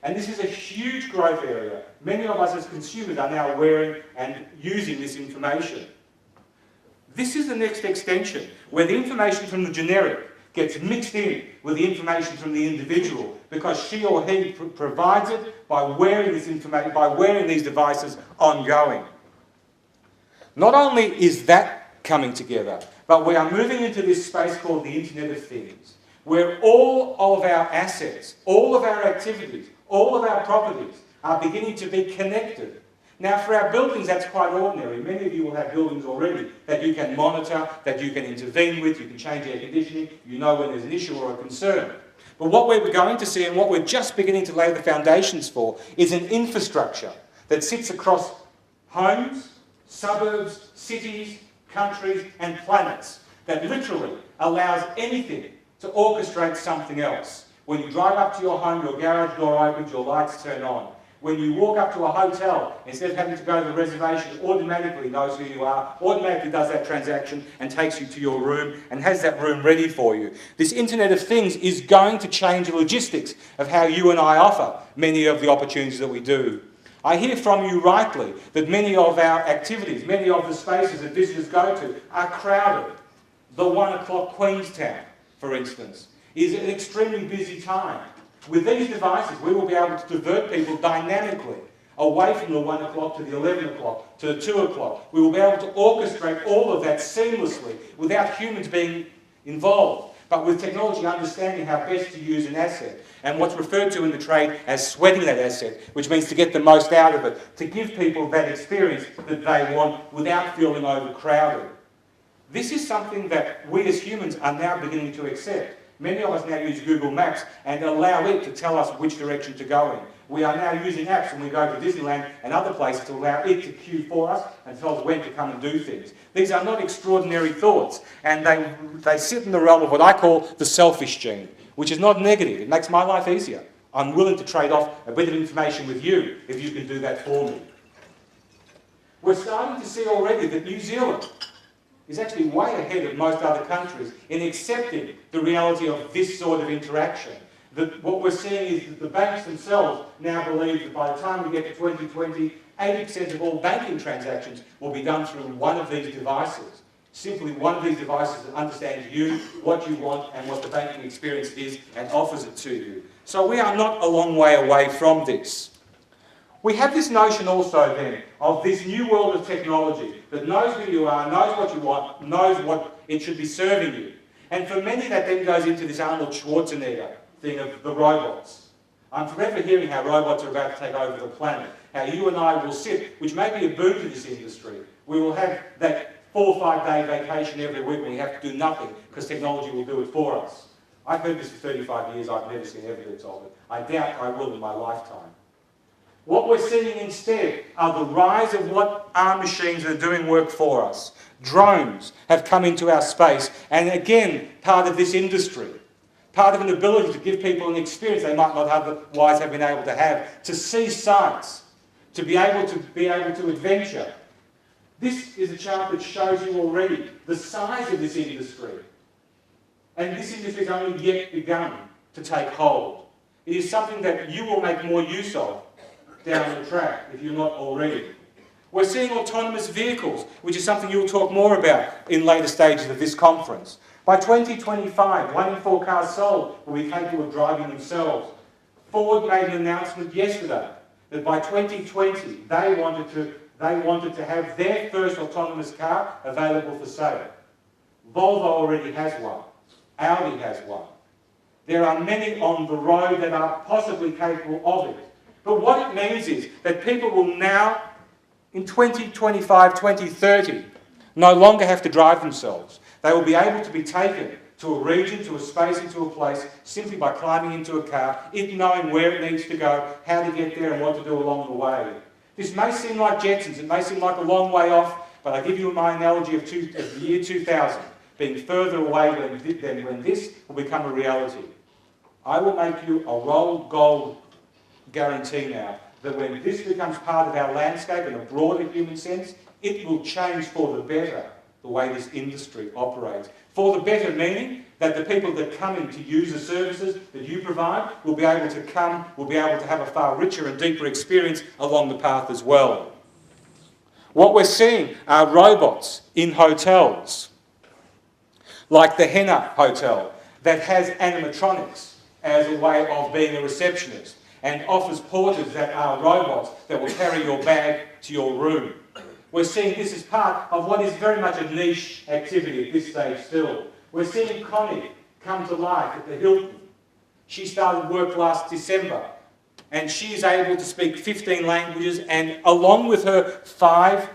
And this is a huge growth area. Many of us as consumers are now wearing and using this information. This is the next extension, where the information from the generic gets mixed in with the information from the individual, because she or he provides it by wearing this information, by wearing these devices ongoing. Not only is that coming together, but we are moving into this space called the Internet of Things, where all of our assets, all of our activities, all of our properties are beginning to be connected. Now, for our buildings, that's quite ordinary. Many of you will have buildings already that you can monitor, that you can intervene with, you can change air conditioning, you know when there's an issue or a concern. But what we're going to see, and what we're just beginning to lay the foundations for, is an infrastructure that sits across homes, suburbs, cities, countries and planets, that literally allows anything to orchestrate something else. When you drive up to your home, your garage door opens, your lights turn on. When you walk up to a hotel, instead of having to go to the reservation, it automatically knows who you are, automatically does that transaction and takes you to your room and has that room ready for you. This Internet of Things is going to change the logistics of how you and I offer many of the opportunities that we do. I hear from you rightly that many of our activities, many of the spaces that visitors go to are crowded. The 1 o'clock Queenstown, for instance, is an extremely busy time. With these devices, we will be able to divert people dynamically away from the 1 o'clock to the 11 o'clock, to the 2 o'clock. We will be able to orchestrate all of that seamlessly without humans being involved, but with technology understanding how best to use an asset and what's referred to in the trade as sweating that asset, which means to get the most out of it, to give people that experience that they want without feeling overcrowded. This is something that we as humans are now beginning to accept. Many of us now use Google Maps and allow it to tell us which direction to go in. We are now using apps when we go to Disneyland and other places to allow it to queue for us and tell us when to come and do things. These are not extraordinary thoughts, and they sit in the realm of what I call the selfish gene, which is not negative. It makes my life easier. I'm willing to trade off a bit of information with you if you can do that for me. We're starting to see already that New Zealand is actually way ahead of most other countries in accepting the reality of this sort of interaction. What we're seeing is that the banks themselves now believe that by the time we get to 2020, 80% of all banking transactions will be done through one of these devices. Simply one of these devices that understands you, what you want, and what the banking experience is, and offers it to you. So we are not a long way away from this. We have this notion also then of this new world of technology that knows who you are, knows what you want, knows what it should be serving you. And for many that then goes into this Arnold Schwarzenegger thing of the robots. I'm forever hearing how robots are about to take over the planet, how you and I will sit, which may be a boon to this industry. We will have that 4 or 5 day vacation every week when we have to do nothing because technology will do it for us. I've heard this for 35 years, I've never seen evidence of it. I doubt I will in my lifetime. What we're seeing instead are the rise of what are machines that are doing work for us. Drones have come into our space, and again, part of this industry. Part of an ability to give people an experience they might not otherwise have been able to have, to see sights, to be able to adventure. This is a chart that shows you already the size of this industry. And this industry has only yet begun to take hold. It is something that you will make more use of down the track, if you're not already. We're seeing autonomous vehicles, which is something you'll talk more about in later stages of this conference. By 2025, 1 in 4 cars sold will be capable of driving themselves. Ford made an announcement yesterday that by 2020 they wanted to have their first autonomous car available for sale. Volvo already has one. Audi has one. There are many on the road that are possibly capable of it. But what it means is that people will now, in 2025, 2030, no longer have to drive themselves. They will be able to be taken to a region, to a space, into a place, simply by climbing into a car, it knowing where it needs to go, how to get there and what to do along the way. This may seem like Jetsons, it may seem like a long way off, but I give you my analogy of the year 2000, being further away than when this will become a reality. I will make you a rolled gold guarantee now that when this becomes part of our landscape in a broader human sense, it will change for the better the way this industry operates. For the better meaning that the people that come in to use the services that you provide will be able to have a far richer and deeper experience along the path as well. What we're seeing are robots in hotels, like the Henna Hotel, that has animatronics as a way of being a receptionist, and offers porters that are robots that will carry your bag to your room. We're seeing this as part of what is very much a niche activity at this stage still. We're seeing Connie come to life at the Hilton. She started work last December, and she is able to speak 15 languages, and along with her 5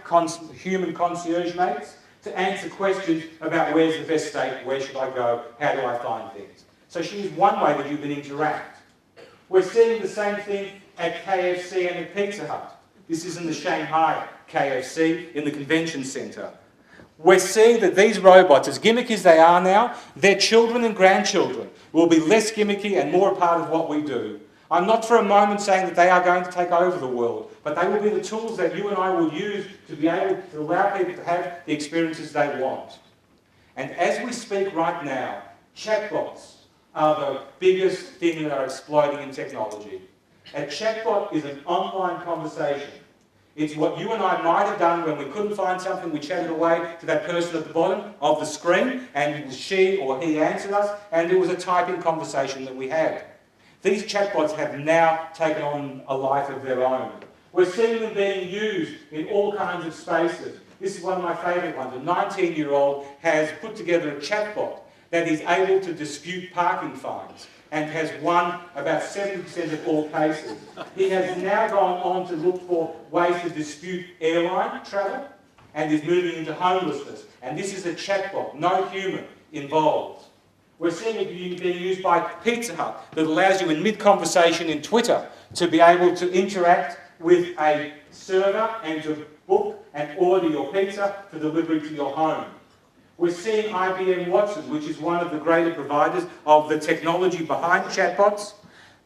human concierge mates, to answer questions about where's the best steak, where should I go, how do I find things. So she's one way that you can interact. We're seeing the same thing at KFC and at Pizza Hut. This is in the Shanghai KFC in the convention centre. We're seeing that these robots, as gimmicky as they are now, their children and grandchildren will be less gimmicky and more a part of what we do. I'm not for a moment saying that they are going to take over the world, but they will be the tools that you and I will use to be able to allow people to have the experiences they want. And as we speak right now, chatbots are the biggest thing that are exploding in technology. A chatbot is an online conversation. It's what you and I might have done when we couldn't find something, we chatted away to that person at the bottom of the screen, and she or he answered us, and it was a typing conversation that we had. These chatbots have now taken on a life of their own. We're seeing them being used in all kinds of spaces. This is one of my favourite ones. A 19-year-old has put together a chatbot that is able to dispute parking fines and has won about 70% of all cases. He has now gone on to look for ways to dispute airline travel and is moving into homelessness. And this is a chatbot, no human involved. We're seeing it being used by Pizza Hut that allows you in mid-conversation in Twitter to be able to interact with a server and to book and order your pizza for delivery to your home. We're seeing IBM Watson, which is one of the greater providers of the technology behind chatbots,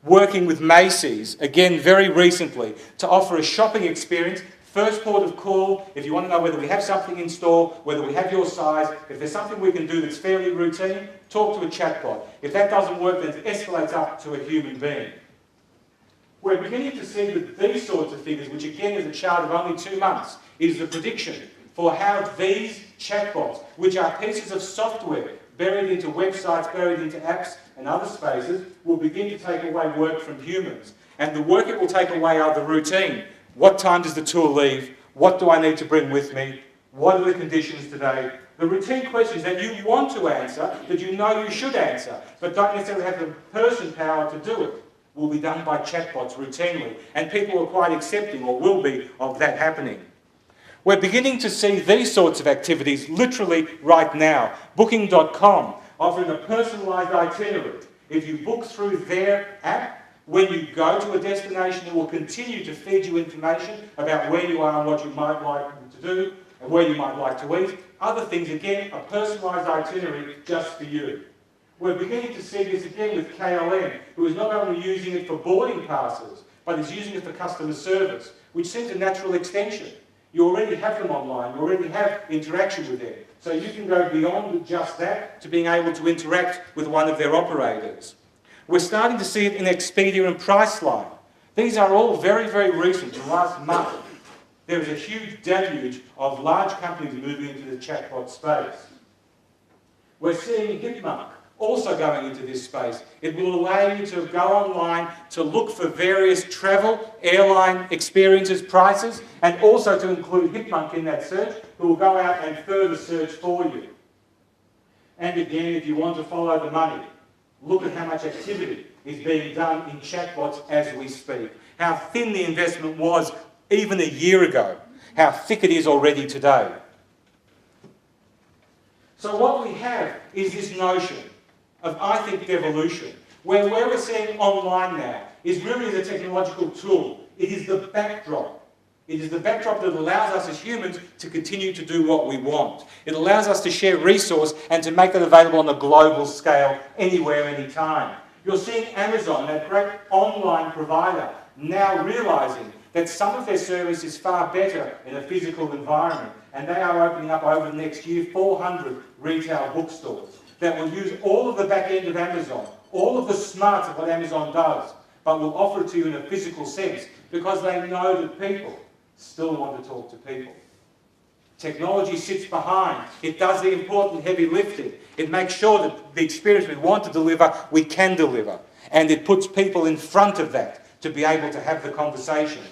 working with Macy's, again very recently, to offer a shopping experience. First port of call, if you want to know whether we have something in store, whether we have your size, if there's something we can do that's fairly routine, talk to a chatbot. If that doesn't work, then it escalates up to a human being. We're beginning to see that these sorts of figures, which again is a chart of only 2 months, is the prediction for how these chatbots, which are pieces of software buried into websites, buried into apps and other spaces, will begin to take away work from humans. And the work it will take away are the routine. What time does the tour leave? What do I need to bring with me? What are the conditions today? The routine questions that you want to answer, that you know you should answer, but don't necessarily have the person power to do it, will be done by chatbots routinely. And people are quite accepting, or will be, of that happening. We're beginning to see these sorts of activities literally right now. Booking.com offering a personalised itinerary. If you book through their app, when you go to a destination, it will continue to feed you information about where you are and what you might like to do and where you might like to eat. Other things, again, a personalised itinerary just for you. We're beginning to see this again with KLM, who is not only using it for boarding passes, but is using it for customer service, which seems a natural extension. You already have them online, you already have interaction with them. So you can go beyond just that to being able to interact with one of their operators. We're starting to see it in Expedia and Priceline. These are all very, very recent, in the last month. There is a huge deluge of large companies moving into the chatbot space. We're seeing Hipmark also going into this space. It will allow you to go online to look for various travel, airline experiences, prices, and also to include Hipmark in that search, who will go out and further search for you. And again, if you want to follow the money, look at how much activity is being done in chatbots as we speak. How thin the investment was even a year ago. How thick it is already today. So what we have is this notion of, I think, devolution, where we're seeing online now is really the technological tool. It is the backdrop. It is the backdrop that allows us as humans to continue to do what we want. It allows us to share resource and to make it available on a global scale, anywhere, anytime. You're seeing Amazon, that great online provider, now realising that some of their service is far better in a physical environment, and they are opening up over the next year 400 retail bookstores that will use all of the back end of Amazon, all of the smarts of what Amazon does, but will offer it to you in a physical sense because they know that people still want to talk to people. Technology sits behind. It does the important heavy lifting. It makes sure that the experience we want to deliver, we can deliver. And it puts people in front of that to be able to have the conversation.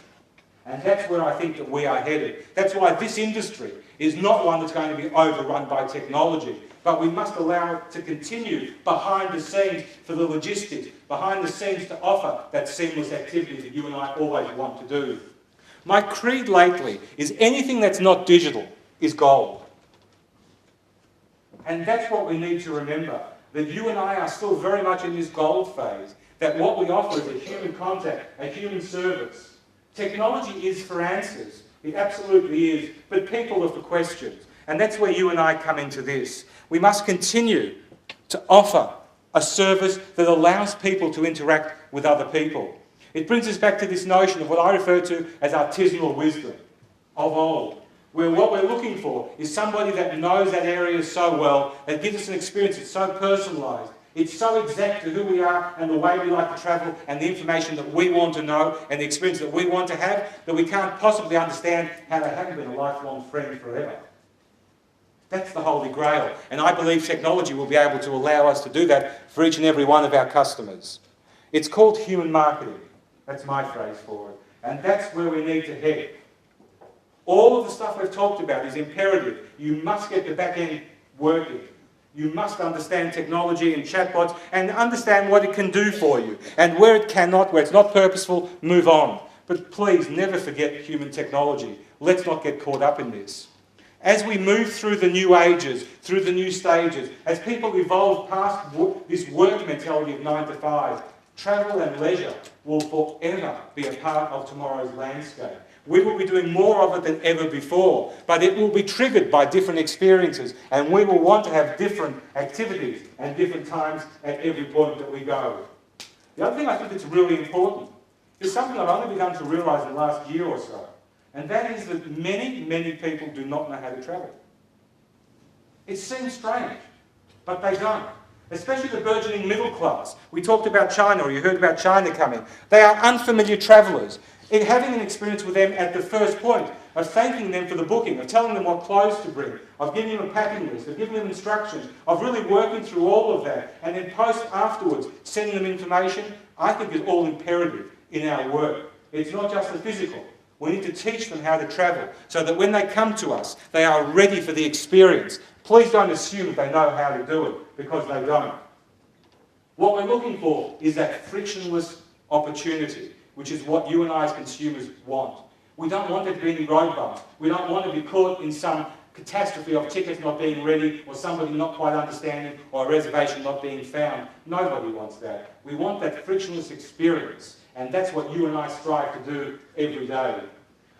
And that's where I think that we are headed. That's why this industry is not one that's going to be overrun by technology, but we must allow it to continue behind the scenes for the logistics, behind the scenes to offer that seamless activity that you and I always want to do. My creed lately is anything that's not digital is gold. And that's what we need to remember. that you and I are still very much in this gold phase, that what we offer is a human contact, a human service. Technology is for answers. It absolutely is. But people are for questions. And that's where you and I come into this. We must continue to offer a service that allows people to interact with other people. It brings us back to this notion of what I refer to as artisanal wisdom of old, where what we're looking for is somebody that knows that area so well, that gives us an experience that's so personalised, it's so exact to who we are and the way we like to travel and the information that we want to know and the experience that we want to have, that we can't possibly understand how they haven't been a lifelong friend forever. That's the Holy Grail, and I believe technology will be able to allow us to do that for each and every one of our customers. It's called human marketing. That's my phrase for it. And that's where we need to head. All of the stuff we've talked about is imperative. You must get the back end working. You must understand technology and chatbots and understand what it can do for you. And where it cannot, where it's not purposeful, move on. But please never forget human technology. Let's not get caught up in this. As we move through the new ages, through the new stages, as people evolve past this work mentality of 9 to 5, travel and leisure will forever be a part of tomorrow's landscape. We will be doing more of it than ever before, but it will be triggered by different experiences, and we will want to have different activities and different times at every point that we go. The other thing I think that's really important is something I've only begun to realise in the last year or so, and that is that many, many people do not know how to travel. It seems strange, but they don't. Especially the burgeoning middle class. We talked about China, or you heard about China coming. They are unfamiliar travellers. In having an experience with them at the first point, of thanking them for the booking, of telling them what clothes to bring, of giving them a packing list, of giving them instructions, of really working through all of that, and then post afterwards, sending them information, I think is all imperative in our work. It's not just the physical. We need to teach them how to travel so that when they come to us, they are ready for the experience. Please don't assume they know how to do it, because they don't. What we're looking for is that frictionless opportunity, which is what you and I as consumers want. We don't want there to be any road bumps. We don't want to be caught in some catastrophe of tickets not being ready, or somebody not quite understanding, or a reservation not being found. Nobody wants that. We want that frictionless experience, and that's what you and I strive to do every day.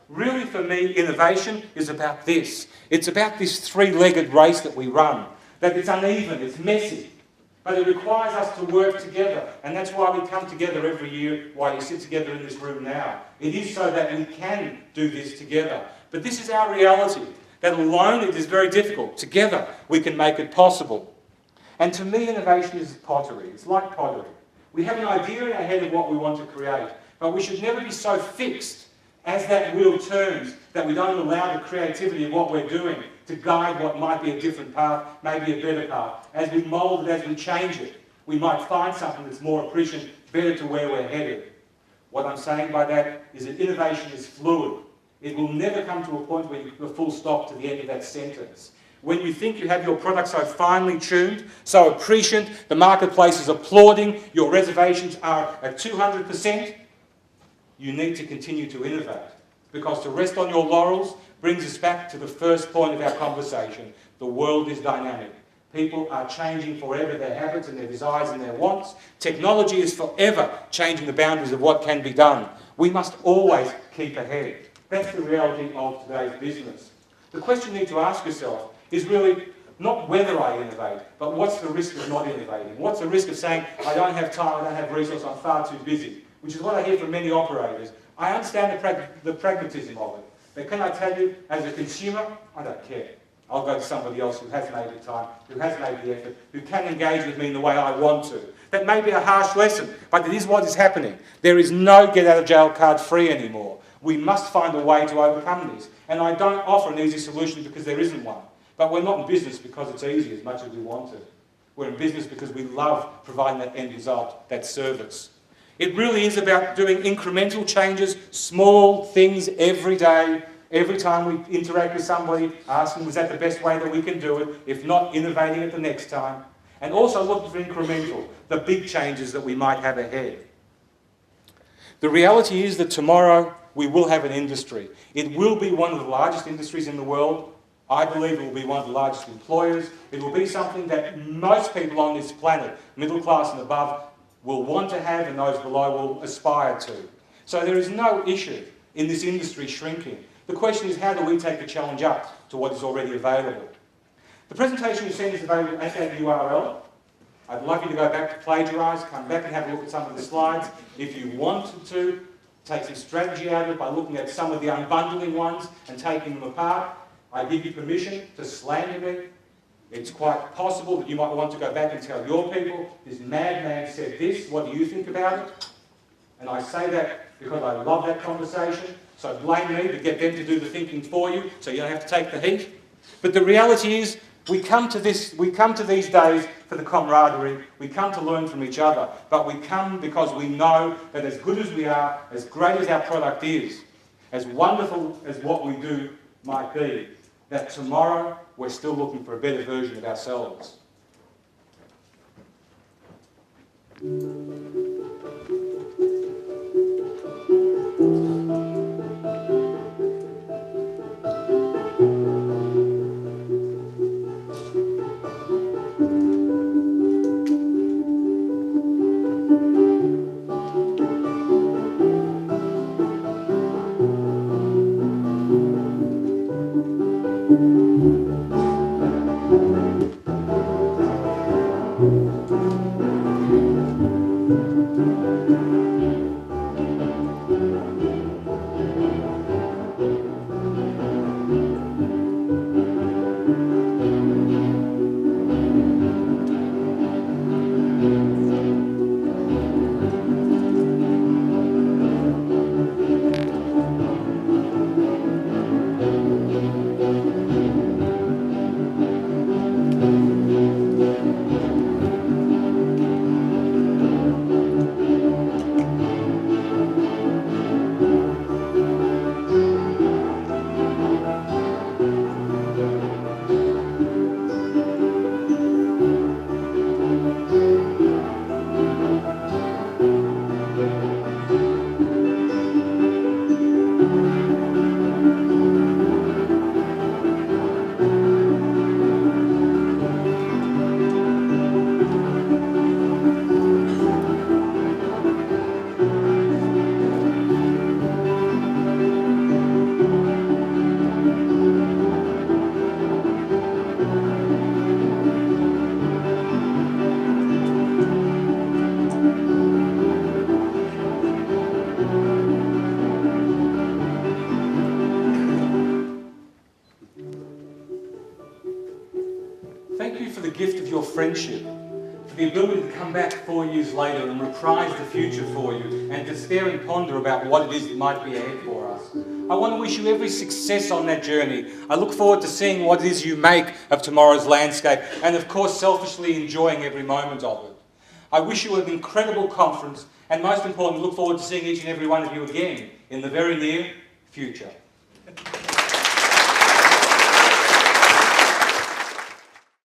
Really, for me, innovation is about this. It's about this three-legged race that we run. That it's uneven, it's messy, but it requires us to work together. And that's why we come together every year, why you sit together in this room now. It is so that we can do this together. But this is our reality, that alone it is very difficult. Together we can make it possible. And to me, innovation is pottery. It's like pottery. We have an idea in our head of what we want to create, but we should never be so fixed as that wheel turns that we don't allow the creativity of what we're doing to guide what might be a different path, maybe a better path. As we mould it, as we change it, we might find something that's more appreciative, better to where we're headed. What I'm saying by that is that innovation is fluid. It will never come to a point where you put a full stop to the end of that sentence. When you think you have your product so finely tuned, so appreciated, the marketplace is applauding, your reservations are at 200%, you need to continue to innovate. Because to rest on your laurels brings us back to the first point of our conversation. The world is dynamic. People are changing forever their habits and their desires and their wants. Technology is forever changing the boundaries of what can be done. We must always keep ahead. That's the reality of today's business. The question you need to ask yourself is really not whether I innovate, but what's the risk of not innovating? What's the risk of saying, I don't have time, I don't have resources, I'm far too busy? Which is what I hear from many operators. I understand the pragmatism of it. But can I tell you, as a consumer, I don't care. I'll go to somebody else who has made the time, who has made the effort, who can engage with me in the way I want to. That may be a harsh lesson, but it is what is happening. There is no get-out-of-jail card free anymore. We must find a way to overcome this. And I don't offer an easy solution because there isn't one. But we're not in business because it's easy as much as we want to. We're in business because we love providing that end result, that service. It really is about doing incremental changes, small things every day. Every time we interact with somebody, asking, was that the best way that we can do it? If not, innovating it the next time. And also looking for incremental, the big changes that we might have ahead. The reality is that tomorrow we will have an industry. It will be one of the largest industries in the world. I believe it will be one of the largest employers. It will be something that most people on this planet, middle class and above, will want to have and those below will aspire to. So there is no issue in this industry shrinking. The question is, how do we take the challenge up to what is already available? The presentation you've seen is available at that URL. I'd love you to go back to plagiarise, come back and have a look at some of the slides. If you wanted to, take some strategy out of it by looking at some of the unbundling ones and taking them apart. I give you permission to slander me. It's quite possible that you might want to go back and tell your people, this madman said this, what do you think about it? And I say that because I love that conversation, so blame me to get them to do the thinking for you, so you don't have to take the heat. But the reality is, we come to these days for the camaraderie, we come to learn from each other, but we come because we know that as good as we are, as great as our product is, as wonderful as what we do might be, that tomorrow we're still looking for a better version of ourselves. Thank you for the gift of your friendship, for the ability to come back 4 years later and reprise the future for you and to stare and ponder about what it is that might be ahead for us. I want to wish you every success on that journey. I look forward to seeing what it is you make of tomorrow's landscape and of course selfishly enjoying every moment of it. I wish you an incredible conference and most importantly look forward to seeing each and every one of you again in the very near future.